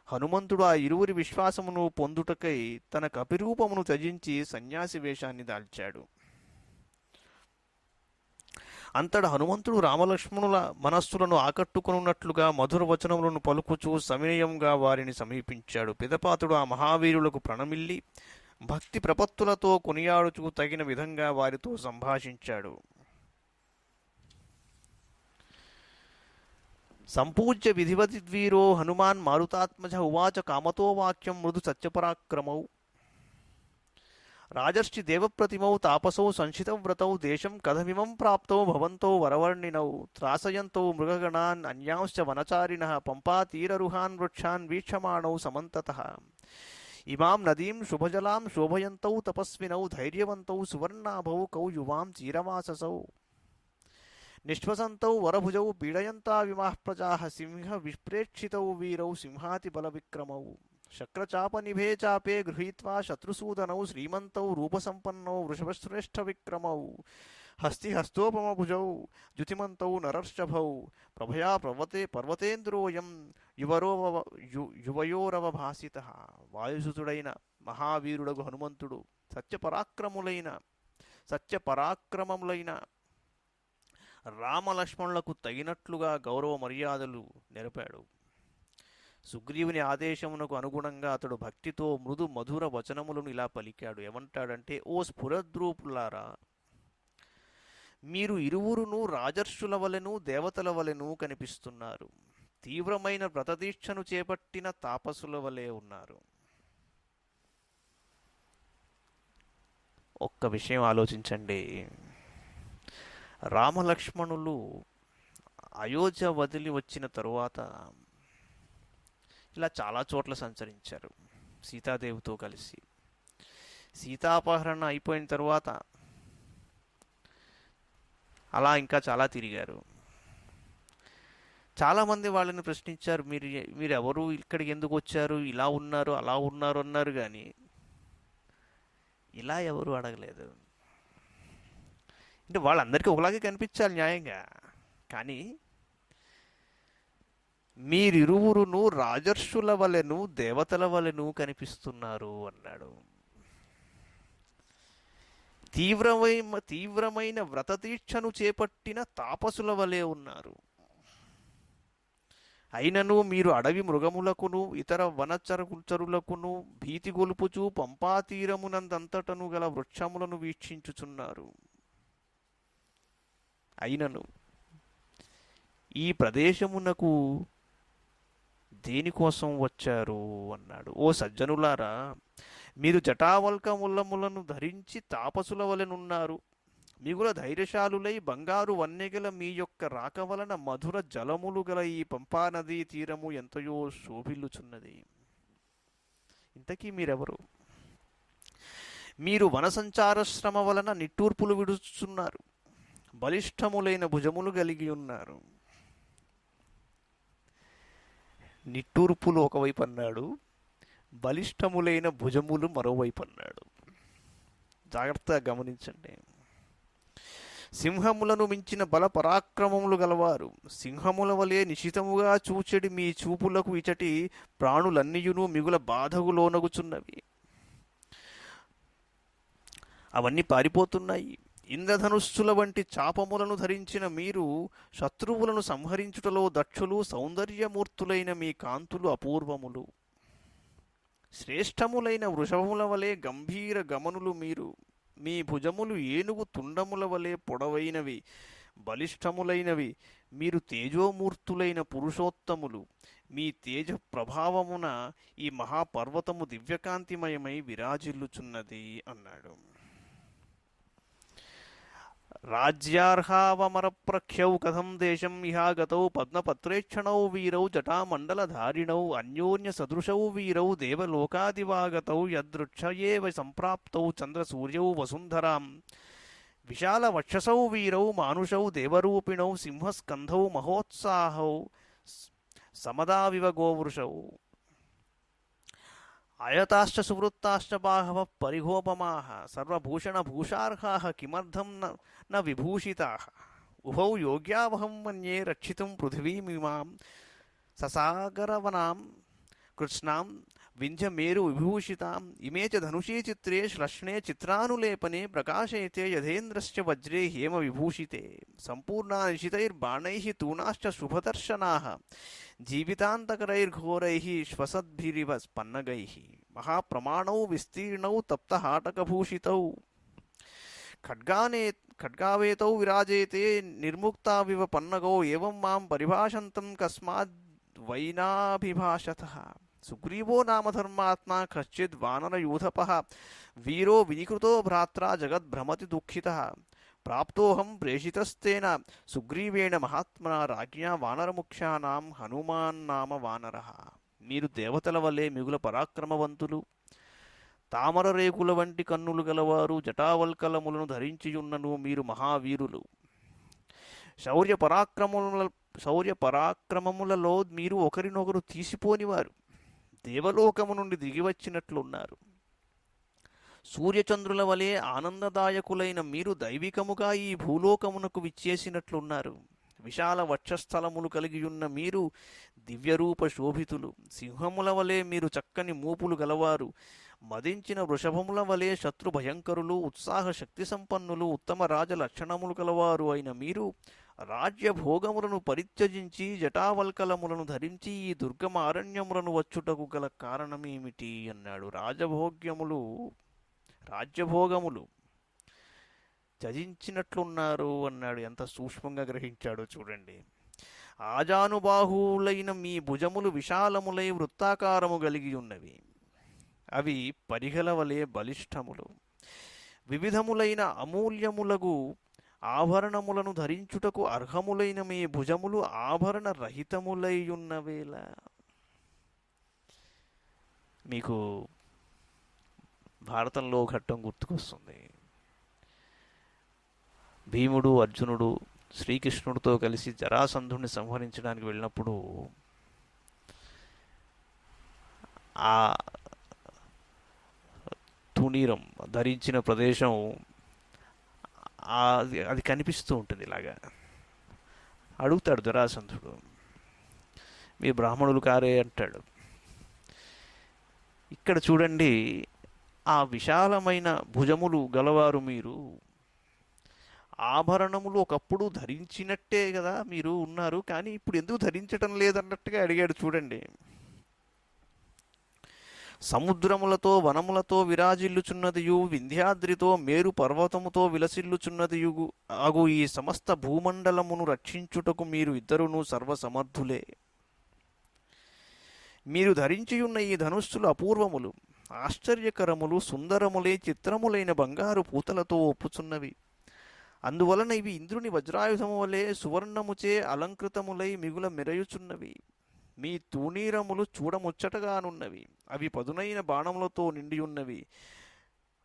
హనుమంతుడు ఆ ఇరువురి విశ్వాసమును పొందుటకై తన కపిరూపమును త్యజించి సన్యాసి వేషాన్ని దాల్చాడు. అంతట హనుమంతుడు రామలక్ష్మణుల మనస్సులను ఆకట్టుకొనున్నట్లుగా మధుర వచనములను పలుకుచూ సవినయంగా వారిని సమీపించాడు. పిదపాతుడు ఆ మహావీరులకు ప్రణమిల్లి భక్తి ప్రపత్తులతో కొనియాడుచూ తగిన విధంగా వారితో సంభాషించాడు. సంపూజ్య విధివద్వీరో హనుమాన్ మారుతాత్మజ ఉవాచ కామతో వాక్యం మృదు సత్యపరాక్రమౌ రాజర్షి దేవప్రతిమౌ తాపసౌ సంశితవ్రతౌ దేశం కథమిమం ప్రాప్తౌ భవంతౌ వరవర్ణినౌ త్రాసయంతౌ మృగగణాన్ అన్యాంశ్చ వనచారిణః పంపాతీరరుహాన్ వృక్షాన్ వీక్షమాణౌ సమంతతః ఇమాం నదీం శుభజలాం శోభయంతౌ తపస్వినౌ ధైర్యవంతౌ సువర్ణాభౌ కౌ యువాం చీరవాససౌ నిశ్వసంతౌ వరభుజౌ పీడయంతా విమాః ప్రజాః సింహ విప్రేక్షితౌ వీరౌ సింహాతి బలవిక్రమౌ శక్రచాపనిభే చాపే గృహీత్వా శత్రుసూదనౌ శ్రీమంతౌ రూపసంపన్నౌ వృషభశ్రేష్ఠ విక్రమౌ హస్తోపమభుజౌ ద్యుతిమంతౌ నరర్షభౌ ప్రభయా పర్వతేంద్రోయం యువయోరవభాసితః. వాయుసుతుడైన మహావీరుడగు హనుమంతుడు సత్యపరాక్రమములైన రామలక్ష్మణులకు తగినట్లుగా గౌరవ మర్యాదలు నెరపాడు. సుగ్రీవుని ఆదేశమునకు అనుగుణంగా అతడు భక్తితో మృదు మధుర వచనములను ఇలా పలికాడు. ఏమంటాడంటే, ఓ స్ఫురద్రూపులారా, మీరు ఇరువురును రాజర్షుల వలెను దేవతల వలెను కనిపిస్తున్నారు. తీవ్రమైన వ్రతదీక్షను చేపట్టిన తాపసుల వలె ఉన్నారు. ఒక్క విషయం ఆలోచించండి. రామలక్ష్మణులు అయోధ్య వదిలి వచ్చిన తరువాత ఇలా చాలా చోట్ల సంచరించారు సీతాదేవితో కలిసి. సీతాపహరణ అయిపోయిన తరువాత అలా ఇంకా చాలా తిరిగారు. చాలామంది వాళ్ళని ప్రశ్నించారు, మీరు ఎవరు, ఇక్కడికి ఎందుకు వచ్చారు, ఇలా ఉన్నారు అలా ఉన్నారు అన్నారు, కానీ ఇలా ఎవరు అడగలేదు. అంటే వాళ్ళందరికీ ఒకలాగే కనిపించాలి న్యాయంగా, కానీ మీరిరువురును రాజర్షుల వలెను దేవతల వలెను కనిపిస్తున్నారు అన్నాడు. తీవ్రమైన వ్రతదీక్షను చేపట్టిన తాపసుల వలె ఉన్నారు. అయినను మీరు అడవి మృగములకును ఇతర వనచరులకును భీతి గొలుపుచూ పంపాతీరమునందంతటను గల వృక్షములను వీక్షించుచున్నారు. అయినను ఈ ప్రదేశమునకు దేనికోసం వచ్చారు అన్నాడు. ఓ సజ్జనులారా, మీరు జటావల్కములములను ధరించి తాపసుల వలెనున్నారు. మిగుల ధైర్యశాలులై బంగారు వన్నెగల మీ యొక్క రాక వలన మధుర జలములు గల ఈ పంపానదీ తీరము ఎంతయో శోభిల్లుచున్నది. ఇంతకీ మీరెవరు? మీరు వనసంచార శ్రమ వలన నిట్టూర్పులు విడుచున్నారు. బలిష్టములైన భుజములు కలిగి ఉన్నారు. నిట్టూర్పులు ఒకవైపు అన్నాడు, బలిష్టములైన భుజములు మరోవైపు అన్నాడు. జాగ్రత్తగా గమనించండి. సింహములను మించిన బల పరాక్రమములు గలవారు. సింహముల వలె నిశితముగా చూచెడి మీ చూపులకు ఇచటి ప్రాణులన్నీయును మిగుల బాధకు లోనగుచున్నవి. అవన్నీ పారిపోతున్నాయి. ఇంద్రధనుస్సుల వంటి చాపములను ధరించిన మీరు శత్రువులను సంహరించుటలో దక్షులు. సౌందర్యమూర్తులైన మీ కాంతులు అపూర్వములు. శ్రేష్టములైన వృషభముల వలె గంభీర గమనులు మీరు. మీ భుజములు ఏనుగు తుండముల వలె పొడవైనవి, బలిష్టములైనవి. మీరు తేజోమూర్తులైన పురుషోత్తములు. మీ తేజ ప్రభావమున ఈ మహాపర్వతము దివ్యకాంతిమయమై విరాజిల్లుచున్నది అన్నాడు. రాజ్యార్హావమరప్రఖ్యౌ కథం దేశం ఇహాగతౌ పద్మపత్రేక్షణౌ వీరౌ జటామండలధారిణౌ అన్యోన్య సదృశౌ వీరౌ దేవలోకాదివాగతౌ యదృక్షయేవ సంప్రాప్తౌ చంద్రసూర్యౌ వసుంధరాం విశాలవక్షసౌ వీరౌ మానుషౌ దేవరూపిణౌ సింహస్కంధౌ మహోత్సాహౌ సమదావివ గోవృషౌ ఆయతాశ్చ సువృత్తాశ్చ బాహవః పరిఘోపమాః సర్వభూషణభూషార్హాః కిమర్థం న విభూషితాః ఉభౌ యోగ్యావహం మన్యే రక్షితుం పృథివీమిమాం ససాగరవనాం కృష్ణాం వింధ్యమేరు విభూషితాం ఇమే చ ధనుషీ చిత్రే శ్లష్ణే చిత్రానులేపనే ప్రకాశయతే యథేంద్రశ్చ వజ్రే హేమ విభూషితే సంపూర్ణా నిశితైర్బాణైః తూనాశ్చ శుభదర్శనాః జీవితాంతకరైర్ఘోరైః శ్వసద్భిరివ పన్నగైః మహాప్రమాణౌ విస్తీర్ణౌ తప్తహాటకభూషితౌ ఖడ్గావేతౌ విరాజేతే నిర్ముక్తావివ పన్నగౌ ఏవం మాం పరిభాషంతం కస్మాద్ వైనాభిభాషతః సుగ్రీవో నామ ధర్మాత్మా కశ్చిద్ వానరయూథపః వీరో వినికృతో భ్రాత్రా జగద్భ్రమతి దుఃఖితః ప్రాప్తోహం ప్రేషితస్తేన సుగ్రీవేణ మహాత్మనా రాజ్ఞా వానరముఖ్యానాం హనుమాన్ నామ వానరః. మీరు దేవతల వలె మిగుల పరాక్రమవంతులు. తామర రేకుల వంటి కన్నులు గలవారు. జటావల్కలములను ధరించియున్నను మీరు మహావీరులు. శౌర్య పరాక్రమములలో మీరు ఒకరినొకరు తీసిపోనివారు. దేవలోకము నుండి దిగివచ్చినట్లున్నారు. సూర్యచంద్రుల వలె ఆనందదాయకులైన మీరు దైవికముగా ఈ భూలోకమునకు విచ్చేసినట్లున్నారు. విశాల వక్షస్థలములు కలిగియున్న మీరు దివ్యరూప శోభితులు. సింహముల వలె మీరు చక్కని మూపులు గలవారు. మదించిన వృషభముల వలె శత్రు భయంకరులు. ఉత్సాహ శక్తి సంపన్నులు. ఉత్తమ రాజ లక్షణములు కలవారు అయిన మీరు రాజ్యభోగములను పరిత్యజించి జటావల్కలములను ధరించి ఈ దుర్గమ అరణ్యములను వచ్చుటకు గల కారణమేమిటి అన్నాడు. రాజ్యభోగములు త్యజించినట్లున్నారు అన్నాడు. ఎంత సూక్ష్మంగా గ్రహించాడో చూడండి. ఆజానుబాహువులైన మీ భుజములు విశాలములై వృత్తాకారము కలిగి ఉన్నవి. అవి పరిగల వలె బలిష్టములు. వివిధములైన అమూల్యములగు ఆభరణములను ధరించుటకు అర్హములైన మీ భుజములు ఆభరణ రహితములై ఉన్నవేళ. మీకు భారతంలో ఘట్టం గుర్తుకొస్తుంది. భీముడు అర్జునుడు శ్రీకృష్ణుడితో కలిసి జరాసంధుడిని సంహరించడానికి వెళ్ళినప్పుడు ఆ తుణీరం ధరించిన ప్రదేశం అది కనిపిస్తూ ఉంటుంది. ఇలాగా అడుగుతాడు జరాసంధుడు, మీ బ్రాహ్మణులు కారే అంటాడు. ఇక్కడ చూడండి, ఆ విశాలమైన భుజములు గలవారు మీరు. ఆభరణములు ఒకప్పుడు ధరించినట్టే కదా మీరు ఉన్నారు, కానీ ఇప్పుడు ఎందుకు ధరించటం లేదన్నట్టుగా అడిగాడు. చూడండి, సముద్రములతో వనములతో విరాజిల్లుచున్నదియు వింధ్యాద్రితో మేరు పర్వతముతో విలసిల్లుచున్నదియు అగు ఈ సమస్త భూమండలమును రక్షించుటకు మీరు ఇద్దరును సర్వసమర్థులే. మీరు ధరించియున్న ఈ ధనుస్సులు అపూర్వములు, ఆశ్చర్యకరములు, సుందరములే చిత్రములైన బంగారు పూతలతో ఒప్పుచున్నవి. అందువలన ఇవి ఇంద్రుని వజ్రాయుధము వలె సువర్ణముచే అలంకృతములై మిగుల మెరయుచున్నవి. మీ తూణీరములు చూడముచ్చటగానున్నవి. అవి పదునైన బాణములతో నిండియున్నవి.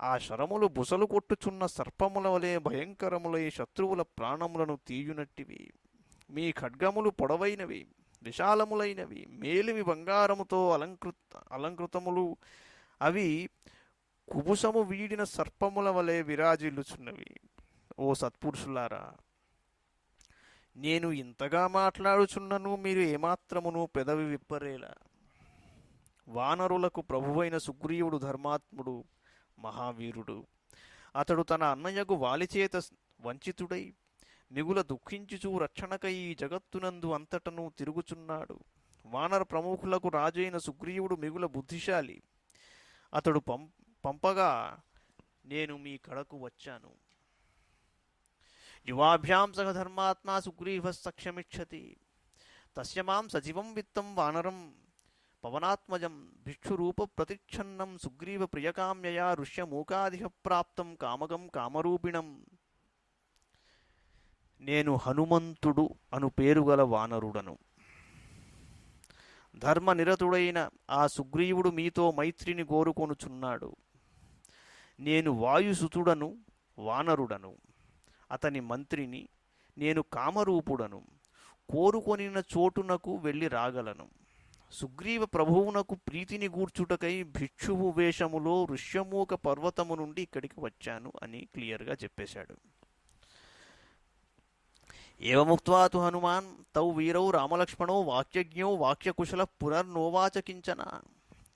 ఆ శరములు బుసలు కొట్టుచున్న సర్పముల వలె భయంకరములై శత్రువుల ప్రాణములను తీయునట్టివి. మీ ఖడ్గములు పొడవైనవి, విశాలములైనవి, మేలిమి బంగారముతో అలంకృతములు. అవి కుబుసము వీడిన సర్పముల వలె విరాజిల్లుచున్నవి. ఓ సత్పురుషులారా, నేను ఇంతగా మాట్లాడుచున్నను మీరు ఏమాత్రమును పెదవి విప్పరేలా. వానరులకు ప్రభువైన సుగ్రీవుడు ధర్మాత్ముడు, మహావీరుడు. అతడు తన అన్నయ్యకు వాలిచేత వంచితుడై మిగుల దుఃఖించుచూ రక్షణకై ఈ జగత్తునందు అంతటను తిరుగుచున్నాడు. వానర ప్రముఖులకు రాజైన సుగ్రీవుడు మిగుల బుద్ధిశాలి. అతడు పంపగా నేను మీ కడకు వచ్చాను. యువాభ్యాం సహ ధర్మాత్మా సుగ్రీవస్సఖ్యమిచ్చతి తస్య మాం సజీవం విత్తం వానరం పవనాత్మజం భిక్షురూప ప్రతిచ్ఛన్నం సుగ్రీవ ప్రియకామ్యయా ఋష్యమూకాదిహ ప్రాప్తం కామగం కామరూపిణం. నేను హనుమంతుడు అను పేరుగల వానరుడను. ధర్మనిరతుడైన ఆ సుగ్రీవుడు మీతో మైత్రిని కోరుకొనుచున్నాడు. నేను వాయుసుతుడను, వానరుడను. అతని మంత్రిని. నేను కామరూపుడను. కోరుకొనిన చోటునకు వెళ్ళి రాగలను. సుగ్రీవ ప్రభువునకు ప్రీతిని గూర్చుటకై భిక్షువు వేషములో ఋష్యమూక పర్వతము నుండి ఇక్కడికి వచ్చాను అని క్లియర్గా చెప్పేశాడు. ఏవముక్త్వా తు హనుమాన్ తౌ వీరౌ రామలక్ష్మణో వాక్యజ్ఞో వాక్యకుశల పునర్నోవాచ కించన.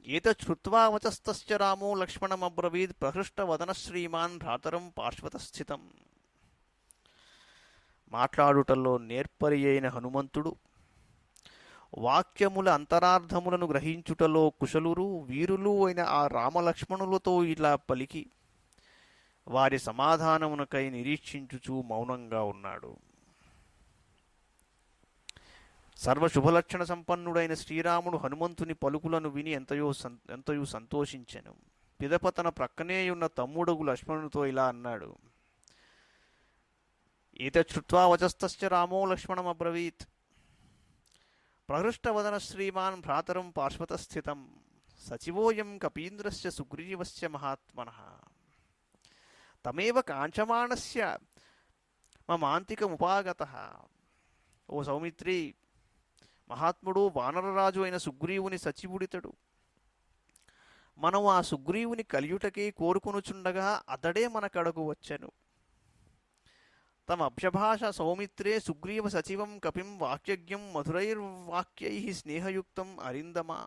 ఏతచ్ఛ్రుత్వా వచస్తస్య రామో లక్ష్మణమబ్రవీద్ ప్రహృష్టవదన శ్రీమాన్ భ్రాతరం పార్శ్వత స్థితం. మాట్లాడుటల్లో నేర్పరి అయిన హనుమంతుడు వాక్యముల అంతరార్థములను గ్రహించుటలో కుశలురు వీరులు అయిన ఆ రామలక్ష్మణులతో ఇలా పలికి వారి సమాధానమునకై నిరీక్షించుచూ మౌనంగా ఉన్నాడు. సర్వశుభలక్షణ సంపన్నుడైన శ్రీరాముడు హనుమంతుని పలుకులను విని ఎంతయో సంతోషించెను. పిదప తన ప్రక్కనేయున్న తమ్ముడగు లక్ష్మణునితో ఇలా అన్నాడు. ఏతచ్ఛ్రుత్వా వచస్తస్య రామో లక్ష్మణమబ్రవీత్ ప్రహృష్టవదన శ్రీమాన్ భ్రాతరం పార్శ్వత స్థితం సచివోయం కపీంద్రస్య సుగ్రీవస్య మహాత్మనః తమేవ కాంచమానస్య మమాంతికముపాగతః. ఓ సౌమిత్రి, మహాత్ముడు వానరరాజు అయిన సుగ్రీవుని సచివుడితడు. మనం ఆ సుగ్రీవుని కలియుటకే కోరుకొనుచుండగా అతడే మన కడకు వచ్చెను. తమ అభ్యభాష సౌమిత్రే సుగ్రీవ సచివం కపిం వాక్యజ్ఞం మధురైర్వాక్యై స్నేహయుక్తం అరిందమా.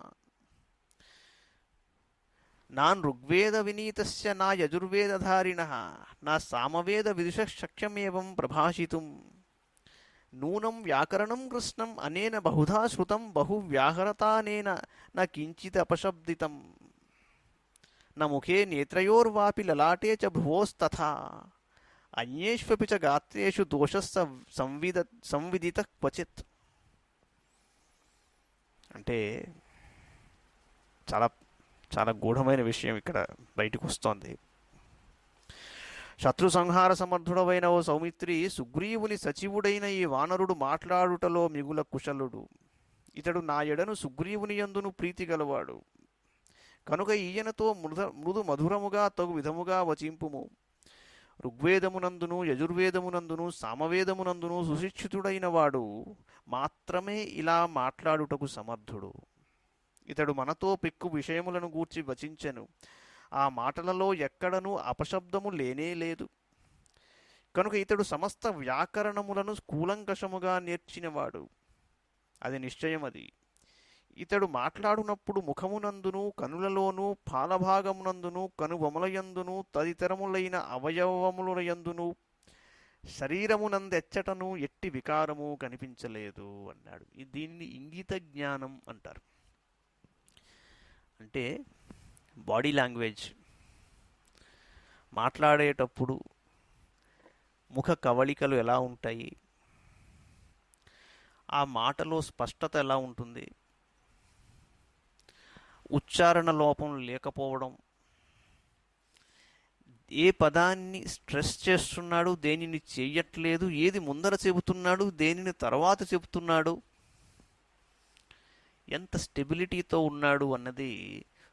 నాన్ ఋగ్వేద వినీతస్య నా యజుర్వేదధారిణః నా సామవేద విదుషః శక్యమేవం ప్రభాషితుం. నూనం వ్యాకరణం కృష్ణం అనేన బహుధా శ్రుతం బహు వ్యాహరతానేన న కించిత్ అపశబ్దితం. న ముఖే నేత్రయోర్వాపి లలాటే చ భువోస్తథా అన్యేష్వపి చ గాత్రేషు దోషః సంవిదితః క్వచిత్. అంటే చాలా చాలా గూఢమైన విషయం ఇక్కడ బయటకు వస్తోంది. శత్రు సంహార సమర్థుడవైన ఓ సౌమిత్రి, సుగ్రీవుని సచివుడైన ఈ వానరుడు మాట్లాడుటలో మిగుల కుశలుడు. ఇతడు నా ఎడను సుగ్రీవుని యందును ప్రీతి గలవాడు. కనుక ఈయనతో మృదు మధురముగా తగు విధముగా వచింపుము. ఋగ్వేదమునందును యజుర్వేదమునందును సామవేదమునందును సుశిక్షితుడైన వాడు మాత్రమే ఇలా మాట్లాడుటకు సమర్థుడు. ఇతడు మనతో పెక్కు విషయములను గూర్చి వచించెను. ఆ మాటలలో ఎక్కడనూ అపశబ్దము లేనే లేదు. కనుక ఇతడు సమస్త వ్యాకరణములను కూలంకషముగా నేర్చినవాడు. అది నిశ్చయమది. ఇతడు మాట్లాడునప్పుడు ముఖమునందును కనులలోనూ పాలభాగమునందును కనుబొమలయందును తదితరములైన అవయవములయందును శరీరమునందెచ్చటను ఎట్టి వికారము కనిపించలేదు అన్నాడు. దీన్ని ఇంగిత జ్ఞానం అంటారు. అంటే బాడీ లాంగ్వేజ్, మాట్లాడేటప్పుడు ముఖ కవళికలు ఎలా ఉంటాయి, ఆ మాటలో స్పష్టత ఎలా ఉంటుంది, ఉచ్చారణ లోపం లేకపోవడం, ఏ పదాన్ని స్ట్రెస్ చేస్తున్నాడు, దేనిని చెయ్యట్లేదు, ఏది ముందర చెబుతున్నాడు, దేనిని తర్వాత చెబుతున్నాడు, ఎంత స్టెబిలిటీతో ఉన్నాడు అన్నది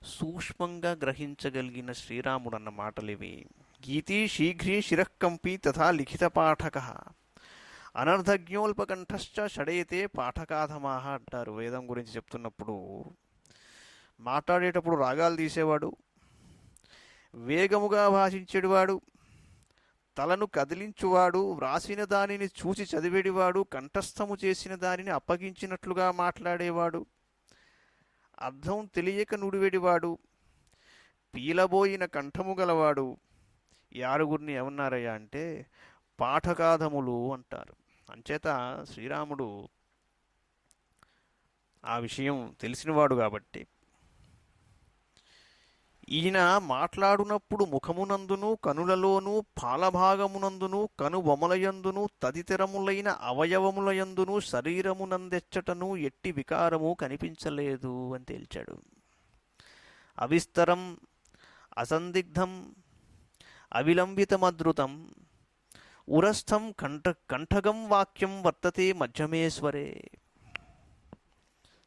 సూక్ష్మంగా గ్రహించగలిగిన శ్రీరాముడు అన్న మాటలివి. గీతి శీఘ్రీ శిరఃకంపి తథా లిఖిత పాఠక అనర్ధజ్ఞోల్పకంఠశ్చ షడేతే పాఠకాధమాహ అంటారు వేదం గురించి చెప్తున్నప్పుడు. మాట్లాడేటప్పుడు రాగాలు తీసేవాడు, వేగముగా భాషించేవాడు, తలను కదిలించువాడు, వ్రాసిన దానిని చూచి చదివేడివాడు, కంఠస్థము చేసిన దానిని అప్పగించినట్లుగా మాట్లాడేవాడు, అర్థం తెలియక నుడివెడివాడు, పీలబోయిన కంఠము గలవాడు. ఈ ఆరుగురిని ఏమన్నారయ్యా అంటే పాఠకాధములు అంటారు. అంచేత శ్రీరాముడు ఆ విషయం తెలిసినవాడు కాబట్టి ఈయన మాట్లాడునప్పుడు ముఖమునందును కనులలోను పాలభాగమునందును కనుబొమలయందును తదితరములైన అవయవములయందును శరీరమునందెచ్చటను ఎట్టి వికారము కనిపించలేదు అని తేల్చాడు. అవిస్తరం అసందిగ్ధం అవిలంబితమద్రుతం ఉరస్థం కంఠగం వాక్యం వర్తతే మధ్యమేశ్వరే.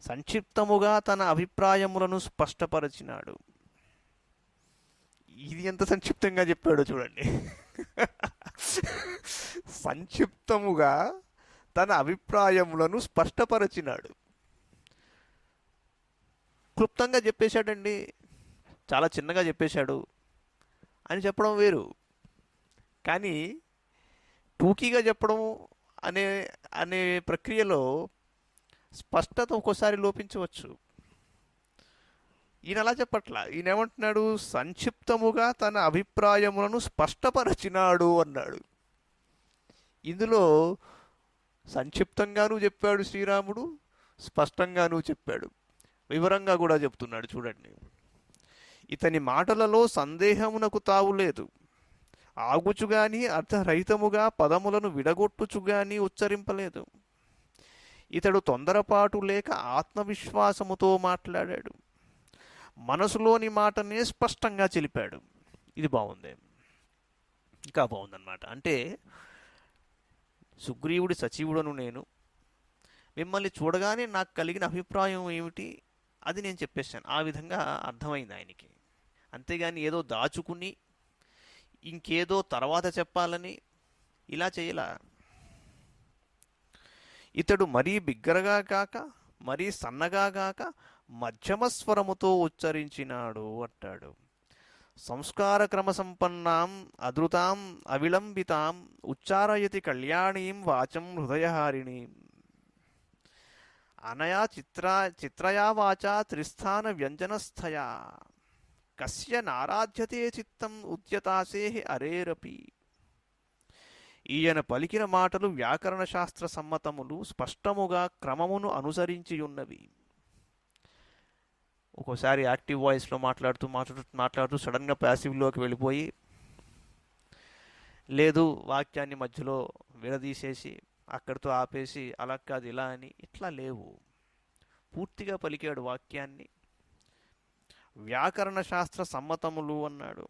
సంక్షిప్తముగా తన అభిప్రాయములను స్పష్టపరచినాడు. ఇది ఎంత సంక్షిప్తంగా చెప్పాడో చూడండి. సంక్షిప్తముగా తన అభిప్రాయములను స్పష్టపరచినాడు. క్లుప్తంగా చెప్పేశాడండి, చాలా చిన్నగా చెప్పేశాడు అని చెప్పడం వేరు, కానీ టూకీగా చెప్పడం అనే అనే ప్రక్రియలో స్పష్టత ఒక్కోసారి లోపించవచ్చు. ఈయన అలా చెప్పట్లా. ఈయన ఏమంటున్నాడు? సంక్షిప్తముగా తన అభిప్రాయములను స్పష్టపరచినాడు అన్నాడు. ఇందులో సంక్షిప్తంగానూ చెప్పాడు శ్రీరాముడు, స్పష్టంగానూ చెప్పాడు, వివరంగా కూడా చెప్తున్నాడు. చూడండి, ఇతని మాటలలో సందేహమునకు తావులేదు. ఆగుచుగాని అర్థరహితముగా పదములను విడగొట్టుచుగాని ఉచ్చరింపలేదు. ఇతడు తొందరపాటు లేక ఆత్మవిశ్వాసముతో మాట్లాడాడు. మనసులోని మాటనే స్పష్టంగా చెలిపాడు. ఇది బాగుంది, ఇంకా బాగుందన్నమాట. అంటే సుగ్రీవుడి సచివుడను నేను, మిమ్మల్ని చూడగానే నాకు కలిగిన అభిప్రాయం ఏమిటి అది నేను చెప్పేశాను. ఆ విధంగా అర్థమైంది ఆయనకి. అంతేగాని ఏదో దాచుకుని ఇంకేదో తర్వాత చెప్పాలని ఇలా చేయలా. ఇతడు మరీ బిగ్గరగా కాక మరీ సన్నగా కాక మధ్యమస్వరముతో ఉచ్చరించినాడు అంటాడు. సంస్కార క్రమ సంపన్నాం అధృతాం అవిలంబితాం ఉచ్చారయతి కళ్యాణీం వాచం హృదయహారిణీం. అనయా చిత్రయా వాచా త్రిస్థాన వ్యంజనస్థయా కస్య నారాధ్యతే చిత్తం ఉద్యతాసే అరేరపి. ఈయన పలికిన మాటలు వ్యాకరణ శాస్త్ర సమ్మతములు, స్పష్టముగా క్రమమును అనుసరించియున్నవి. ఒక్కోసారి యాక్టివ్ వాయిస్లో మాట్లాడుతూ సడన్గా ప్యాసివ్లోకి వెళ్ళిపోయి, లేదు వాక్యాన్ని మధ్యలో విడదీసేసి అక్కడితో ఆపేసి అలా కాదు ఇలా అని ఇట్లా లేవు. పూర్తిగా పలికాడు వాక్యాన్ని. వ్యాకరణ శాస్త్ర సమ్మతములు అన్నాడు.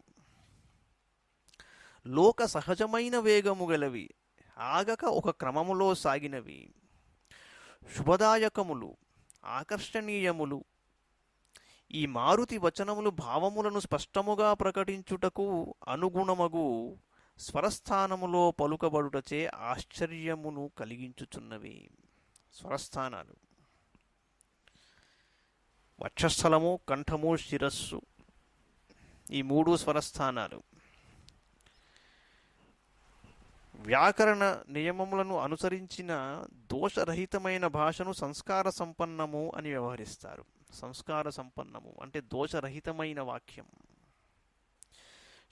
లోక సహజమైన వేగము గలవి, ఆగక ఒక క్రమములో సాగినవి, శుభదాయకములు, ఆకర్షణీయములు. ఈ మారుతి వచనములు భావములను స్పష్టముగా ప్రకటించుటకు అనుగుణమగు స్వరస్థానములో పలుకబడుటచే ఆశ్చర్యమును కలిగించుచున్నవి. స్వరస్థానాలు వక్షస్థలము, కంఠము, శిరస్సు, ఈ మూడు స్వరస్థానాలు. వ్యాకరణ నియమములను అనుసరించిన దోషరహితమైన భాషను సంస్కార సంపన్నము అని వ్యవహరిస్తారు. సంస్కార సంపన్నము అంటే దోషరహితమైన వాక్యం.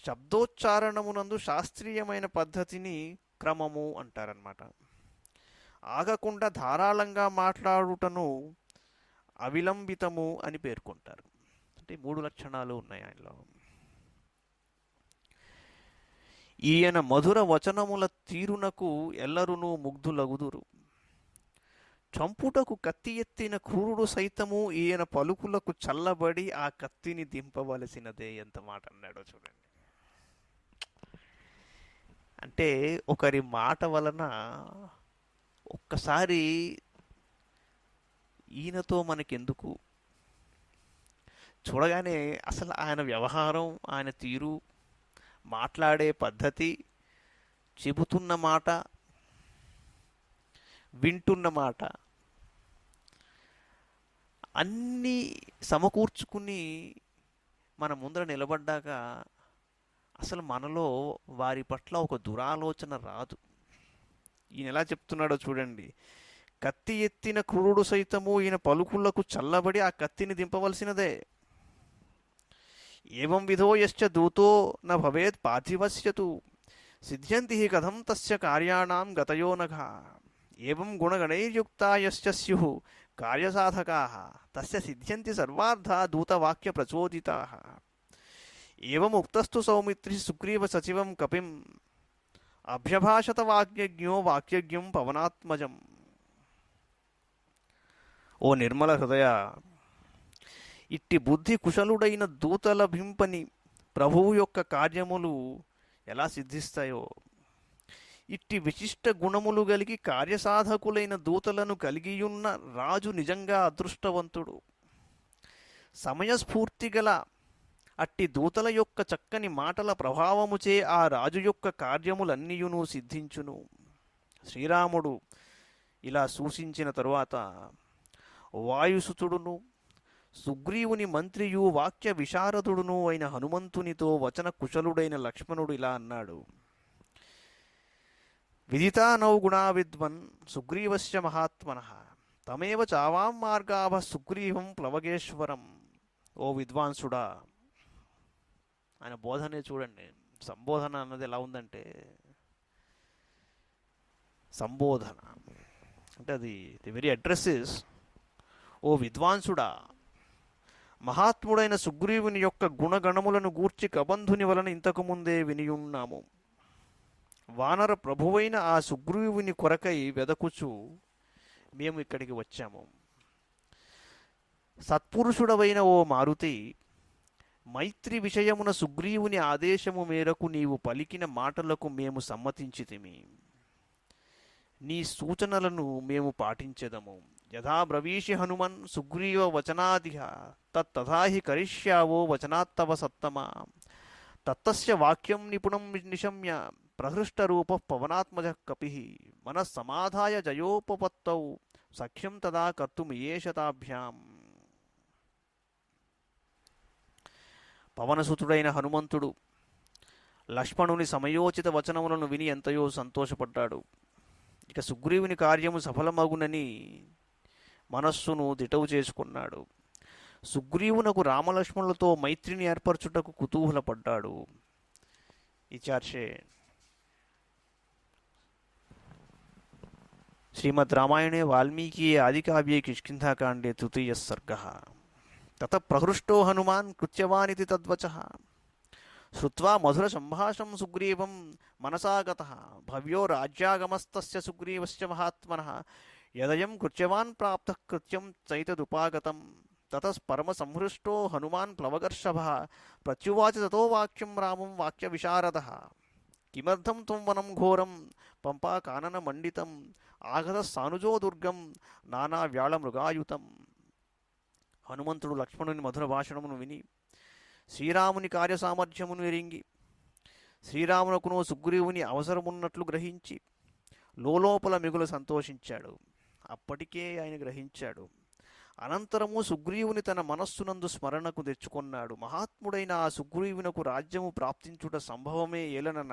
శబ్దోచ్చారణమునందు శాస్త్రీయమైన పద్ధతిని క్రమము అంటారన్నమాట. ఆగకుండా ధారాళంగా మాట్లాడుటను అవిలంబితము అని పేర్కొంటారు. అంటే మూడు లక్షణాలు ఉన్నాయి ఆయనలో. ఈయన మధుర వచనముల తీరునకు ఎల్లరునూ ముగ్ధులగుదురు. చంపుటకు కత్తి ఎత్తిన క్రూరుడు సైతము ఈయన పలుకులకు చల్లబడి ఆ కత్తిని దింపవలసినదే. ఎంత మాట అన్నాడో చూడండి. అంటే ఒకరి మాట వలన ఒక్కసారి ఈయనతో మనకెందుకు, చూడగానే అసలు ఆయన వ్యవహారం, ఆయన తీరు, మాట్లాడే పద్ధతి, చెబుతున్న మాట, వింటున్న మాట అన్నీ సమకూర్చుకుని మన ముందర నిలబడ్డాక అసలు మనలో వారి పట్ల ఒక దురాలోచన రాదు. ఈయన ఎలా చెప్తున్నాడో చూడండి. కత్తి ఎత్తిన క్రూరుడు సైతము ఈయన పలుకులకు చల్లబడి ఆ కత్తిని దింపవలసినదే. ఏవం విధో యశ్చ దూతో న భవేత్ పార్థివస్యతు సిద్ధ్యంతి హి కథం తస్య కార్యాణం గతయో నఘ. ఏవం గుణగణైర్యుక్తా యశ్చ స్యుః కార్యసాధకాః తస్య సిద్ధ్యంతి సర్వార్థా దూతవాక్య ప్రచోదితాః. ఏవం ఉక్తస్తు సౌమిత్రి సుగ్రీవ సచివం కపిం అభ్యభాషత వాక్యజ్ఞో వాక్యజ్ఞం పవనాత్మజం. ఓ నిర్మల హృదయ, ఇట్టి బుద్ధి కుశలుడైన దూతల భింపని ప్రభువు యొక్క కార్యములు ఎలా సిద్ధిస్తాయో, ఇట్టి విశిష్ట గుణములు కలిగి కార్యసాధకులైన దూతలను కలిగియున్న రాజు నిజంగా అదృష్టవంతుడు. సమయస్ఫూర్తి గల అట్టి దూతల యొక్క చక్కని మాటల ప్రభావముచే ఆ రాజు యొక్క కార్యములన్నీయును సిద్ధించును. శ్రీరాముడు ఇలా సూచించిన తరువాత వాయుసుతుడును సుగ్రీవుని మంత్రియు వాక్య విశారదుడును అయిన హనుమంతునితో వచన కుశలుడైన లక్ష్మణుడు ఇలా అన్నాడు. విదితా నౌ గుణా విద్వన్ సుగ్రీవస్య మహాత్మనః తమేవ చావాం మార్గాభ సుగ్రీవం ప్లవగేశ్వరం. ఓ విద్వాంసుడా, ఆయన బోధనే చూడండి. సంబోధన అన్నది ఎలా ఉందంటే, సంబోధన అంటే అది ది వెరీ అడ్రస్ ఇస్, ఓ విద్వాంసుడా, మహాత్ముడైన సుగ్రీవుని యొక్క గుణగణములను గూర్చి కబంధుని వలన ఇంతకుముందే వినియున్నాము. వానర ప్రభువైన ఆ సుగ్రీవుని కొరకై వెదకుచు మేము ఇక్కడికి వచ్చాము. సత్పురుషుడవైన ఓ మారుతి, మైత్రి విషయమున సుగ్రీవుని ఆదేశము మేరకు నీవు పలికిన మాటలకు మేము సమ్మతించితిమి. నీ సూచనలను మేము పాటించెదము. యథా బ్రవీషి హనుమన్ సుగ్రీవ వచనాదిహ తత్తథా హి కరిష్యావో వచనాత్తవ సత్తమా. తత్తస్య వాక్యం నిపుణం నిశమ్య ప్రహృష్టరూప పవనాత్మజ కపిః మనస్సమాధాయ జయోపపత్తౌ సఖ్యం తదా కర్తుమియేషతాభ్యాం. పవనసుతుడైన హనుమంతుడు లక్ష్మణుని సమయోచిత వచనములను విని ఎంతయో సంతోషపడ్డాడు. ఇక సుగ్రీవుని కార్యము సఫలమగునని మనస్సును దిటవు చేసుకున్నాడు. సుగ్రీవునకు రామలక్ష్మణులతో మైత్రిని ఏర్పరచుటకు కుతూహలపడ్డాడు. ఇచార్షే శ్రీమద్ రామాయణే వాల్మీకి ఆదికావ్యే కిష్కింధాకాండే తృతీయ సర్గః. తత ప్రహృష్టో హనుమాన్ కృత్యవానితి తద్వచః శ్రుత్వా మధుర సంభాషణం సుగ్రీవం మనసా గతః భవ్యో రాజ్యాగమస్తస్య సుగ్రీవస్య మహాత్మనః యదయం కృత్యవాన్ ప్రాప్తః కృత్యం చైతదుపాగతం. తతః పరమ సంహృష్టో హనుమాన్ ప్లవగర్షభః ప్రత్యువాచ తతో వాక్యం రామం వాక్య విశారదః. కిమర్థం త్వం వనం ఘోరం పంపా కానన మండితం ఆగత సానుజో దుర్గం నానా వ్యాళ మృగాయుతం. హనుమంతుడు లక్ష్మణుని మధుర భాషణమును విని శ్రీరాముని కార్యసామర్థ్యమును ఎరింగి శ్రీరామునకును సుగ్రీవుని అవసరమున్నట్లు గ్రహించి లోలోపల మిగులు సంతోషించాడు. అప్పటికే ఆయన గ్రహించాడు. అనంతరము సుగ్రీవుని తన మనస్సునందు స్మరణకు తెచ్చుకొన్నాడు. మహాత్ముడైన ఆ సుగ్రీవునకు రాజ్యము ప్రాప్తించుట సంభవమే ఏలనన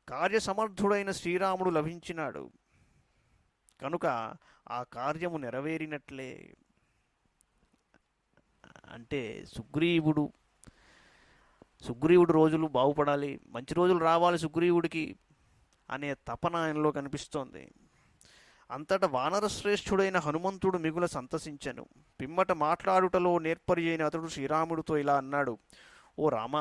కార్యసమర్థుడైన శ్రీరాముడు లభించినాడు కనుక ఆ కార్యము నెరవేరినట్లే. అంటే సుగ్రీవుడు రోజులు బాగుపడాలి, మంచి రోజులు రావాలి సుగ్రీవుడికి అనే తపన ఆయనలో కనిపిస్తోంది. అంతటా వానరశ్రేష్ఠుడైన హనుమంతుడు మిగుల సంతసించెను. పిమ్మట మాట్లాడుటలో నేర్పరి అయిన అతడు శ్రీరాముడితో ఇలా అన్నాడు. ఓ రామ,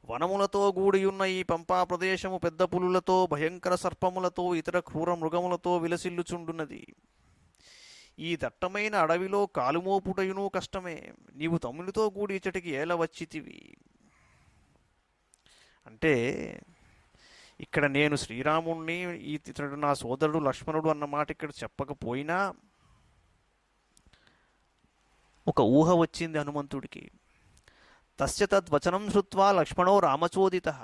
వనములతో గూడియున్న ఈ పంపా ప్రదేశము పెద్ద పులులతో భయంకర సర్పములతో ఇతర క్రూర మృగములతో విలసిల్లుచుండున్నది. ఈ దట్టమైన అడవిలో కాలుమోపుటయును కష్టమే. నీవు తమ్మునితో కూడి ఇచ్చటికి ఏల వచ్చితివి. అంటే ఇక్కడ నేను శ్రీరాముణ్ణి, ఇతడు నా సోదరుడు లక్ష్మణుడు అన్న మాట ఇక్కడ చెప్పకపోయినా ఒక ఊహ వచ్చింది హనుమంతుడికి. తస్య తద్వచనం శ్రుత్వా లక్ష్మణో రామచోదితః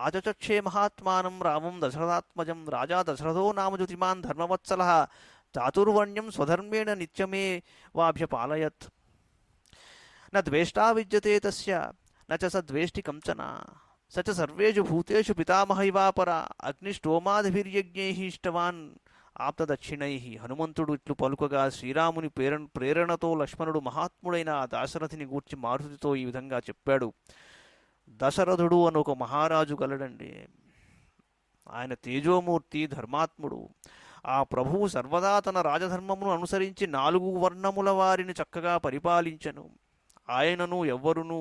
ఆచచక్షే మహాత్మానం రామం దశరథాత్మజం రాజా దశరథో నామ జ్యోతిమాన్ ధర్మవత్సలః చాతుర్వర్ణ్యం స్వధర్మేణ నిత్యమేవాభ్యపాలయత్ న ద్వేష్టా విద్యతే తస్య న చ సద్వేష్టి కంచన స చ సర్వేషు భూతేషు పితామహైవాపర అగ్నిష్టోమాదిభిర్యజ్ఞైః ఇష్టవాన్ ఆప్తదక్షిణైః. హనుమంతుడు ఇట్లు పలుకగా శ్రీరాముని ప్రేరణతో లక్ష్మణుడు మహాత్ముడైన ఆ దాశరథిని గూర్చి మారుతితో ఈ విధంగా చెప్పాడు. దశరథుడు అని ఒక మహారాజు గలడండి. ఆయన తేజోమూర్తి, ధర్మాత్ముడు. ఆ ప్రభువు సర్వదా తన రాజధర్మమును అనుసరించి 4 వర్ణముల వారిని చక్కగా పరిపాలించను. ఆయనను ఎవ్వరునూ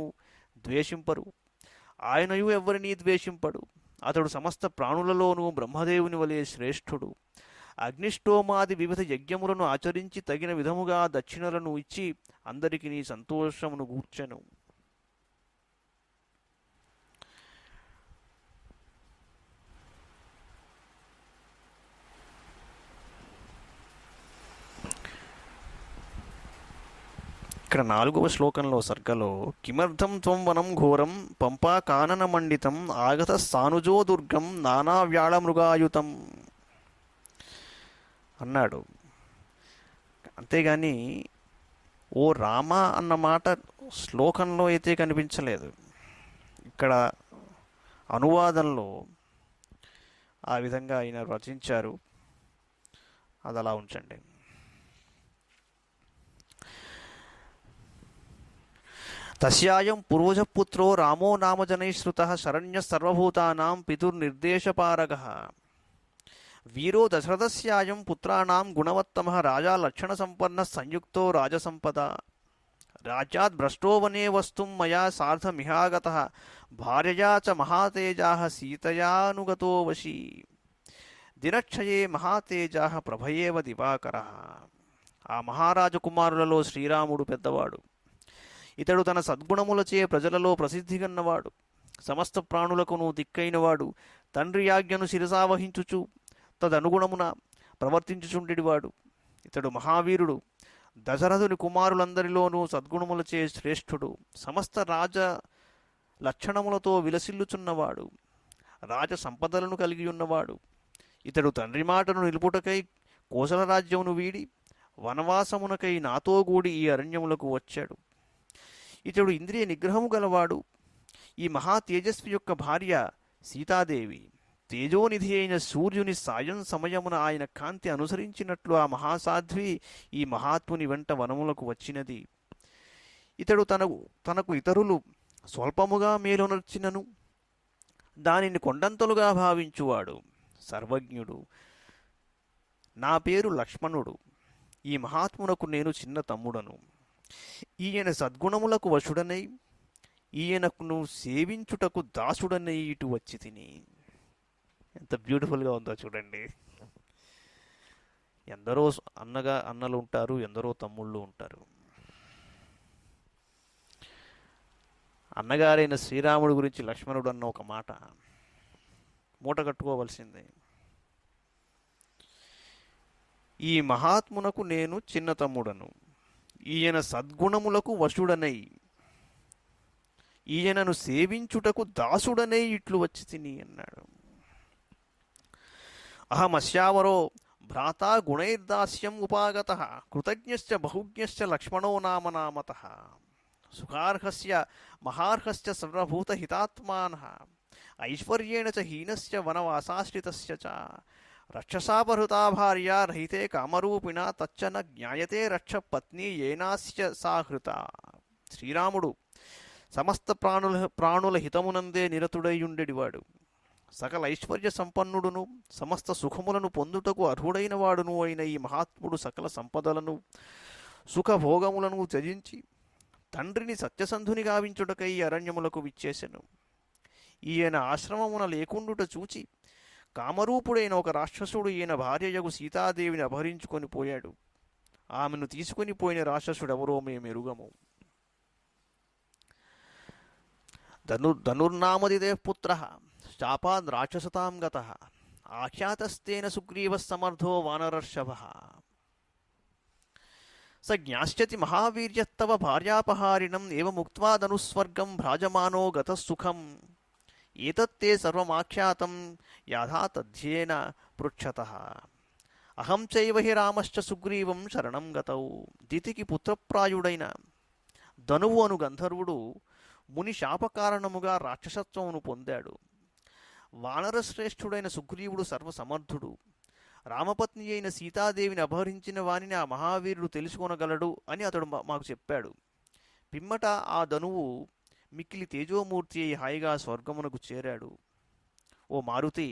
ద్వేషింపరు, ఆయనయు ఎవ్వరినీ ద్వేషింపడు. అతడు సమస్త ప్రాణులలోనూ బ్రహ్మదేవుని వలె శ్రేష్ఠుడు. అగ్నిష్టోమాది వివిధ యజ్ఞములను ఆచరించి తగిన విధముగా దక్షిణలను ఇచ్చి అందరికీ సంతోషమును గూర్చెను. ఇక్కడ 4వ శ్లోకంలో సర్గలో కిమర్థం త్వం వనం ఘోరం పంపా కానన మండితం ఆగత సానుజో దుర్గం నానా వ్యాళమృగాయుతం అన్నాడు. అంతేగాని ఓ రామ అన్న మాట శ్లోకంలో అయితే కనిపించలేదు. ఇక్కడ అనువాదంలో ఆ విధంగా ఆయన రచించారు. అది అలా ఉంచండి. తస్యాయం పూర్వజపుత్రో రామో నామ జనైశ్రుతః శరణ్యః సర్వభూతానాం పితుర్నిర్దేశపారగః వీరో దశరథస్యాయం పుత్రాణాం గుణవత్తమః రాజా లక్షణసంపన్నః సంయుక్తో రాజసంపద రాజ్యాద్ భ్రష్టో వనే వస్తుం మయా సార్ధమిహాగతః భార్యయా చ మహాతేజాః సీతయానుగతో వశీ దినక్షయే మహాతేజాః ప్రభయేవ దివాకరః. ఆ మహారాజు కుమారులలో శ్రీరాముడు పెద్దవాడు. ఇతడు తన సద్గుణములచే ప్రజలలో ప్రసిద్ధిగన్నవాడు. సమస్త ప్రాణులకును దిక్కైనవాడు. తండ్రి ఆజ్ఞను శిరసావహించుచు తదనుగుణమున ప్రవర్తించుచుండెడివాడు. ఇతడు మహావీరుడు. దశరథుని కుమారులందరిలోనూ సద్గుణములచే శ్రేష్ఠుడు. సమస్త రాజ లక్షణములతో విలసిల్లుచున్నవాడు. రాజ సంపదలను కలిగి ఉన్నవాడు. ఇతడు తండ్రి మాటను నిలుపుటకై కోసల రాజ్యమును వీడి వనవాసమునకై నాతో గూడి ఈ అరణ్యములకు వచ్చాడు. ఇతడు ఇంద్రియ నిగ్రహము గలవాడు. ఈ మహా తేజస్వి యొక్క భార్య సీతాదేవి. తేజోనిధి అయిన సూర్యుని సాయం సమయమున ఆయన కాంతి అనుసరించినట్లు ఆ మహాసాధ్వి ఈ మహాత్ముని వెంట వనములకు వచ్చినది. ఇతడు తనకు ఇతరులు స్వల్పముగా మేలునర్చినను దానిని కొండంతలుగా భావించువాడు. సర్వజ్ఞుడు. నా పేరు లక్ష్మణుడు. ఈ మహాత్మునకు నేను చిన్న తమ్ముడను. ఈయన సద్గుణములకు వశుడనై ఈయనకును సేవించుటకు దాసుడనై ఇటు వచ్చి తిని. ఎంత బ్యూటిఫుల్గా ఉందో చూడండి. ఎందరో అన్నలు ఉంటారు, ఎందరో తమ్ముళ్ళు ఉంటారు. అన్నగారైన శ్రీరాముడి గురించి లక్ష్మణుడు అన్న ఒక మాట మూట కట్టుకోవలసిందే. ఈ మహాత్మునకు నేను చిన్న తమ్ముడను. ఈయన సద్గుణములకు వశుడనై ఈయనను సేవించుటకు దాసుడనై ఇట్లు వచ్చి తిని అన్నాడు. అహమస్యావరో భ్రాతా గుణైర్దాస్యం ఉపాగతః కృతజ్ఞశ్చ బహుజ్ఞశ్చ లక్ష్మణో నామ నామతః సుఖార్హస్య మహార్హస్య సర్వభూతహితాత్మానః ఐశ్వర్యేణ చ హీనస్య వనవాసాశ్రితస్య చ రక్షసాపహృతా భార్య రహితే కామరూపిణ తచ్చ న జ్ఞాయతే రక్ష పత్ని ఏనాస్య సాహృత. శ్రీరాముడు సమస్త ప్రాణుల హితమునందే నిరతుడైయుండెడివాడు. సకల ఐశ్వర్య సంపన్నుడును సమస్త సుఖములను పొందుటకు అర్హుడైన వాడును అయిన ఈ మహాత్ముడు సకల సంపదలను సుఖభోగములను త్యజించి తండ్రిని సత్యసంధుని గావించుటకై అరణ్యములకు విచ్చేసెను. ఈయన ఆశ్రమమున లేకుండుట చూచి కామరూపుడైన ఒక రాక్షసుడు ఈయన భార్యయగు సీతాదేవిని అపహరించుకొని పోయాడు. ఆమెను తీసుకొని పోయిన రాక్షసుడెవరో మేమెరుగము. ధనుర్నామదిదే పుత్ర శాపాద్ రాక్షసతాం గతః ఆఖ్యాతస్తేన సుగ్రీవः సమర్థో వానరర్షభः స జ్ఞాస్యతి మహావీర్యస్తవ భార్యాపహారిణం ఏవముక్త్వా ధనుస్వర్గం భ్రాజమానో గతః సుఖం ఏతత్తే సర్వమాఖ్యాతం యాథా తథ్యేన పృచ్ఛతః అహం చైవ హి రామశ్చ సుగ్రీవం శరణం గతౌ. దితికి పుత్రప్రాయుడైన ధనువు అను గంధర్వుడు ముని శాపకారణముగా రాక్షసత్వమును పొందాడు. వానరశ్రేష్ఠుడైన సుగ్రీవుడు సర్వసమర్థుడు. రామపత్ని అయిన సీతాదేవిని అపహరించిన వానిని ఆ మహావీరుడు తెలుసుకొనగలడు అని అతడు మాకు చెప్పాడు. పిమ్మట ఆ ధనువు మిక్కిలి తేజోమూర్తి అయి హాయిగా స్వర్గమునకు చేరాడు. ఓ మారుతి,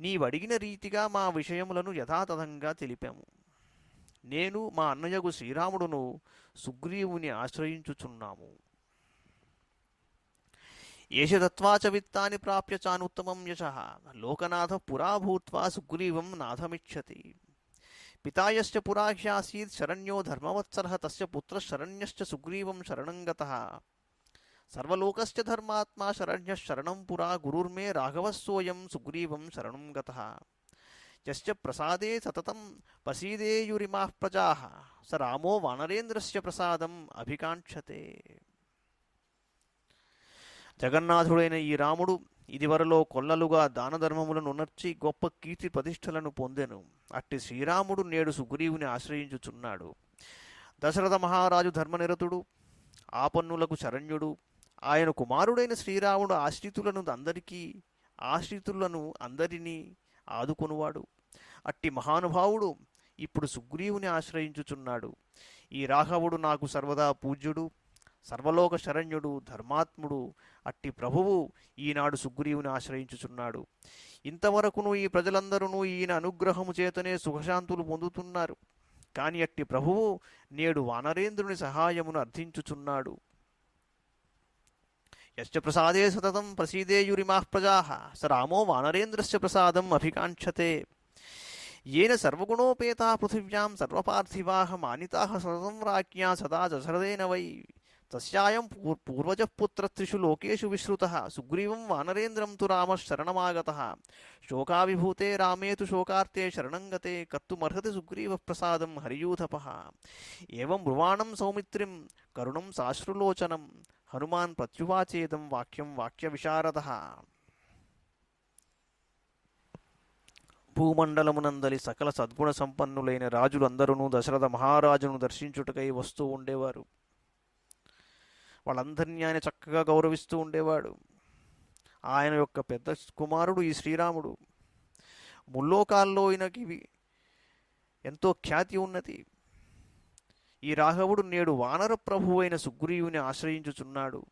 నీవడిగిన రీతిగా మా విషయములను యథాతథంగా తెలిపాము. నేను మా అన్నయ్యకు శ్రీరాముడును సుగ్రీవుని ఆశ్రయించుచున్నాము. ఏష దత్వా చ విత్తాని ప్రాప్య చానుత్తమం యశః లోకనాథ పురా భూత్వా సుగ్రీవం నాథమిచ్చతి. పితాయశ్చ పురా హ్యాసీత్ శరణ్యో ధర్మవత్సరః తస్య పుత్రః శరణ్యశ్చ సుగ్రీవం శరణం గతః. సర్వలోకస్య ధర్మాత్మా శరణ్యః శరణం పురా గురుర్మే రాఘవः సోయం సుగ్రీవం శరణం గతః. యశ్చ ప్రసాదే సతతం ప్రసీదేయురిమాః ప్రజాః స రామో వానరేంద్రస్య ప్రసాదం అభికాంక్షతే. జగన్నాథుడైన ఈ రాముడు ఇదివరలో కొల్లలుగా దానధర్మములను ఉనర్చి గొప్ప కీర్తి ప్రతిష్టలను పొందెను. అట్టి శ్రీరాముడు నేడు సుగ్రీవుని ఆశ్రయించుచున్నాడు. దశరథ మహారాజు ధర్మనిరతుడు, ఆపన్నులకు శరణ్యుడు. ఆయన కుమారుడైన శ్రీరాముడు ఆశ్రితులను అందరినీ ఆదుకొనువాడు. అట్టి మహానుభావుడు ఇప్పుడు సుగ్రీవుని ఆశ్రయించుచున్నాడు. ఈ రాఘవుడు నాకు సర్వదా పూజ్యుడు, సర్వలోక శరణ్యుడు, ధర్మాత్ముడు. అట్టి ప్రభువు ఈనాడు సుగ్రీవుని ఆశ్రయించుచున్నాడు. ఇంతవరకును ఈ ప్రజలందరూ ఈయన అనుగ్రహము చేతనే సుఖశాంతులు పొందుతున్నారు. కాని అట్టి ప్రభువు నేడు వానరేంద్రుని సహాయమును అర్థించుచున్నాడు. యశ్చ ప్రసాదే సతతం ప్రసీదేయురిమాః ప్రజాః స రామో వానరేంద్రస్య ప్రసాదం అభికాంక్షతే. येन सर्वगुणोपेता पृथिव्यां सर्वपार्थिवाः मानिताः सततं राज्ञा सदा दशरथेन वै. तस्यायं पूर्वजः पुत्रः त्रिषु लोकेषु विश्रुतः सुग्रीवं वानरेन्द्रं तु रामः शरणमागतः. शोकाविभूते रामे तु शोकार्ते शरणं गते कर्तुमर्हति सुग्रीवः प्रसादं हरियूथपः. एवं ब्रुवाणं सौमित्रिं करुणं साश्रुलोचनं हनुमान् प्रत्युवाचेदं वाक्यं वाक्यविशारदः. భూమండలమునందలి సకల సద్గుణ సంపన్నులైన రాజులందరూ దశరథ మహారాజును దర్శించుటకై వస్తూ ఉండేవారు. వాళ్ళందరినీ ఆయన చక్కగా గౌరవిస్తూ ఉండేవాడు. ఆయన యొక్క పెద్ద కుమారుడు ఈ శ్రీరాముడు. ముల్లోకాల్లో ఈయనకి ఎంతో ఖ్యాతి ఉన్నది. ఈ రాఘవుడు నేడు వానర ప్రభు అయిన సుగ్రీవుని ఆశ్రయించుచున్నాడు.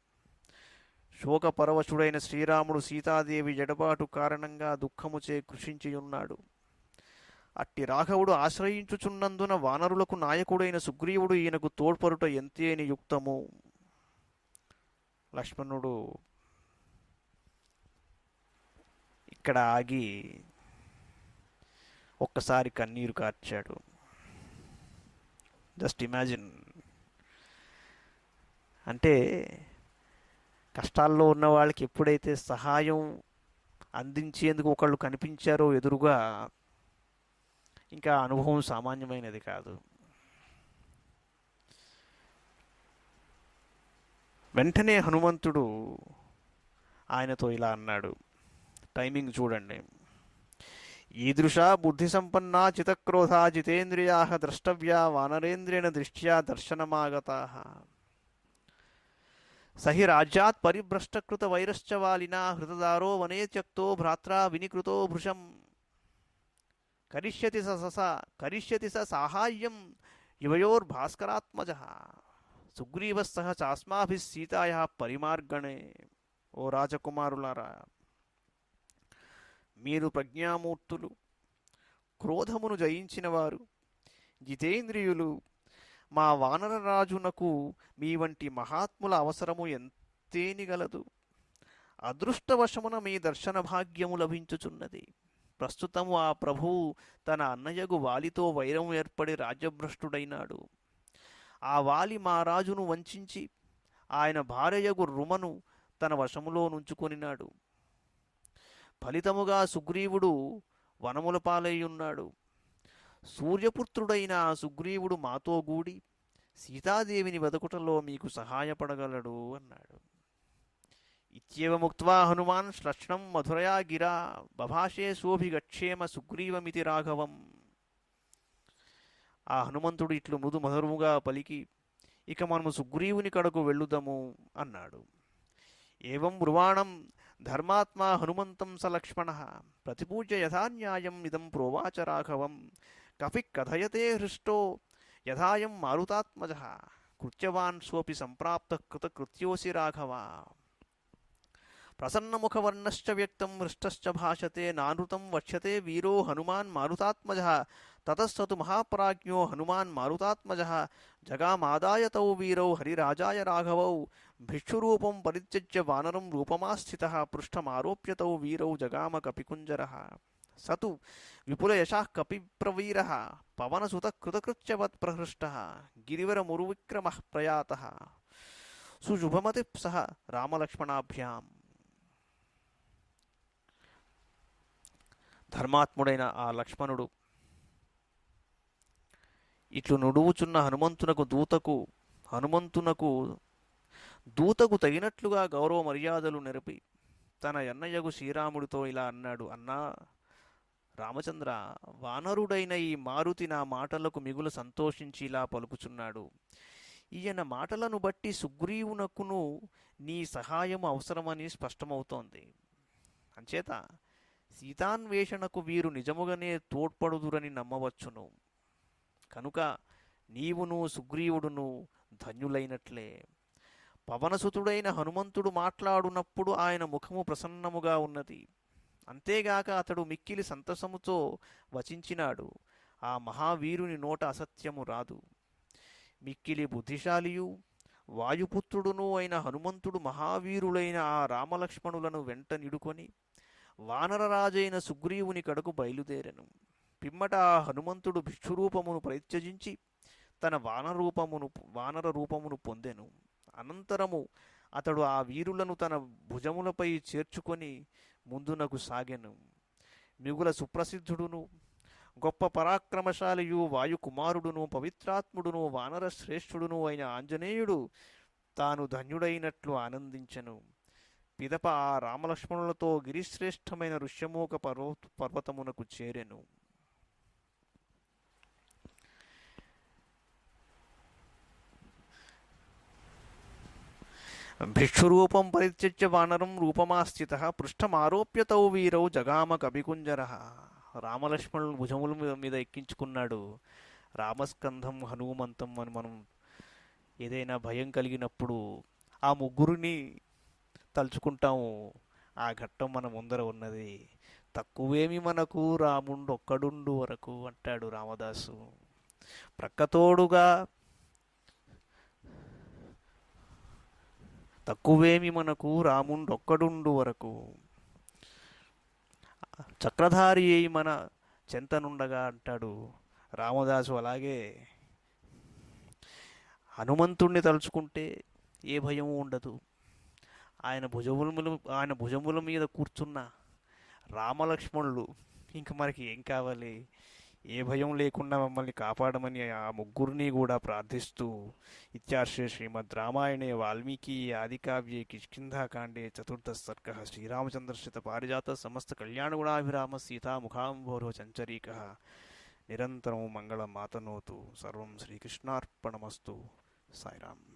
శోకపరవశుడైన శ్రీరాముడు సీతాదేవి ఎడబాటు కారణంగా దుఃఖముచే కృషించియున్నాడు. అట్టి రాఘవుడు ఆశ్రయించుచున్నందున వానరులకు నాయకుడైన సుగ్రీవుడు ఈయనకు తోడ్పరుట ఎంతేని యుక్తము. లక్ష్మణుడు ఇక్కడ ఆగి ఒక్కసారి కన్నీరు కార్చాడు. Just imagine. అంటే కష్టాల్లో ఉన్న వాళ్ళకి ఎప్పుడైతే సహాయం అందించేందుకు ఒకళ్ళు కనిపించారో ఎదురుగా, ఇంకా అనుభవం సామాన్యమైనది కాదు. వెంటనే హనుమంతుడు ఆయనతో ఇలా అన్నాడు. టైమింగ్ చూడండి. ఈదృశా బుద్ధి సంపన్నా చితక్రోధా జితేంద్రియా ద్రష్టవ్యా వానరేంద్రేణ దృష్ట్యా దర్శనమాగతా. సహి రాజ్యాత్ పరిభ్రష్టకృత వైరశ్చ వాలినా హృతదారో వనే త్యక్తో భ్రాత్రా వినికృతో భృశం. కరిష్యతి స సాహాయ్యం యువయోర్భాస్కరాత్మజః. సుగ్రీవः సహ చాస్మాభిः సీతాయాః పరిమార్గణే. ఓ రాజకుమారులారా, మీరు ప్రజ్ఞామూర్తులు, క్రోధమును జయించినవారు, జితేంద్రియులు. మా వానరరాజునకు మీ వంటి మహాత్ముల అవసరము ఎంతేనిగలదు. అదృష్టవశమున మీ దర్శన భాగ్యము లభించుచున్నది. ప్రస్తుతము ఆ ప్రభువు తన అన్నయ్యగు వాలితో వైరం ఏర్పడి రాజ్యభ్రష్టుడైనాడు. ఆ వాలి మా రాజును వంచించి ఆయన భార్యయగు రుమను తన వశములో నుంచుకొనినాడు. ఫలితముగా సుగ్రీవుడు వనముల పాలయ్యున్నాడు. సూర్యపుత్రుడైన ఆ సుగ్రీవుడు మాతో గూడి సీతాదేవిని వెదకుటలో మీకు సహాయపడగలడు అన్నాడు. ఇత్యేవముక్త్వా హనుమాన్ శ్లక్ష్ణం మధురయా గిరా బభాషే సోభిగక్షేమ సుగ్రీవమితి రాఘవం. ఆ హనుమంతుడు ఇట్లు మృదు మధురముగా పలికి, ఇక మనము సుగ్రీవుని కడకు వెళ్ళుదము అన్నాడు. ఏవం బ్రువాణం ధర్మాత్మా హనుమంతం స లక్ష్మణ ప్రతిపూజ్య యథాన్యాయం ఇదం ప్రోవాచ రాఘవం. కపి కథయతే హృష్టో యథాయం మారుతాత్మజ కృత్యవాన్ సోపి సంప్రాప్త కృతకృత్యోసి రాఘవ. ప్రసన్నముఖవర్ణశ్చ వ్యక్తం హృష్టశ్చ భాషతే నానృతం వక్ష్యతే వీరో హనుమాన్ మారుతాత్మజ. తతస్తు మహాప్రాజ్ఞో హనుమాన్ మారుతాత్మజ జగామాదాయ తౌ వీరౌ హరిరాజాయ రాఘవౌ. భిక్షురూపం పరిత్యజ్య వానరం రూపమాస్థితః పృష్ఠమారోప్య తౌ వీరౌ జగామ కపికుంజరః. సతు విపులయశాః కపిప్రవీరः పవనసుతః కృతకృత్యవత్ ప్రహృష్టः గిరివరమురువిక్రమः ప్రయాతः సుశుభమతిః సహ రామలక్ష్మణాభ్యాం. ధర్మాత్ముడైన ఆ లక్ష్మణుడు ఇట్లు నుడువుచున్న హనుమంతునకు దూతకు తగినట్లుగా గౌరవ మర్యాదలు నెరపి తన అన్నయ్యకు శ్రీరాముడితో ఇలా అన్నాడు. అన్నా రామచంద్ర, వానరుడైన ఈ మారుతి నా మాటలకు మిగులు సంతోషించి ఇలా పలుకుచున్నాడు. ఈయన మాటలను బట్టి సుగ్రీవునకును నీ సహాయం అవసరమని స్పష్టమవుతోంది. అంచేత సీతాన్వేషణకు వీరు నిజముగానే తోడ్పడుదురని నమ్మవచ్చును. కనుక నీవును సుగ్రీవుడును ధన్యులైనట్లే. పవనసుతుడైన హనుమంతుడు మాట్లాడునప్పుడు ఆయన ముఖము ప్రసన్నముగా ఉన్నది. అంతేగాక అతడు మిక్కిలి సంతసముతో వచించినాడు. ఆ మహావీరుని నోట అసత్యము రాదు. మిక్కిలి బుద్ధిశాలియు వాయుపుత్రుడును అయిన హనుమంతుడు మహావీరులైన ఆ రామలక్ష్మణులను వెంట నిడుకొని వానరరాజైన సుగ్రీవుని కడకు బయలుదేరెను. పిమ్మట ఆ హనుమంతుడు భిక్షురూపమును పరిత్యజించి తన వానర రూపమును పొందెను. అనంతరము అతడు ఆ వీరులను తన భుజములపై చేర్చుకొని ముందునకు సాగెను. మిగుల సుప్రసిద్ధుడును గొప్ప పరాక్రమశాలియు వాయుకుమారుడును పవిత్రాత్ముడును వానర శ్రేష్ఠుడును అయిన ఆంజనేయుడు తాను ధన్యుడైనట్లు ఆనందించెను. పిదప ఆ రామలక్ష్మణులతో గిరిశ్రేష్టమైన ఋష్యమూక పర్వతమునకు చేరెను. భిక్షురూపం పరిత్యజ్య వానరం రూపమాస్థితః పృష్ఠమారోప్య తౌ వీరౌ జగామ కపికుంజరః. రామలక్ష్మణులను భుజముల మీద ఎక్కించుకున్నాడు. రామస్కంధం హనుమంతం అని మనం ఏదైనా భయం కలిగినప్పుడు ఆ ముగ్గురిని తలుచుకుంటాము. ఆ ఘట్టం మన ముందర ఉన్నది. తక్కువేమి మనకు రాముండొక్కడుండు వరకు అంటాడు రామదాసు. ప్రక్కతోడుగా తక్కువేమి మనకు రాముండొక్కడుండు వరకు చక్రధారి అయి మన చెంతనుండగా అంటాడు రామదాసు. అలాగే హనుమంతుణ్ణి తలుచుకుంటే ఏ భయము ఉండదు. ఆయన భుజముల మీద కూర్చున్న రామలక్ష్మణులు ఇంక మనకి ఏం కావాలి? ఏ భయం లేకుండా మమ్మల్ని కాపాడమని ఆ ముగ్గురిని కూడా ప్రార్థిస్తూ ఇత్యార్షే శ్రీమద్ రామాయణే వాల్మీకి ఆదికావ్యే కిష్కింధాకాండే చతుర్థ సర్గ శ్రీరామచంద్రశ్రిత పారిజాత సమస్త కళ్యాణగుణాభిరామ సీతాముఖాంభోరో చంచరీక నిరంతరం మంగళం మాతనోతు. సర్వం శ్రీకృష్ణార్పణమస్తు. సాయిరామ్.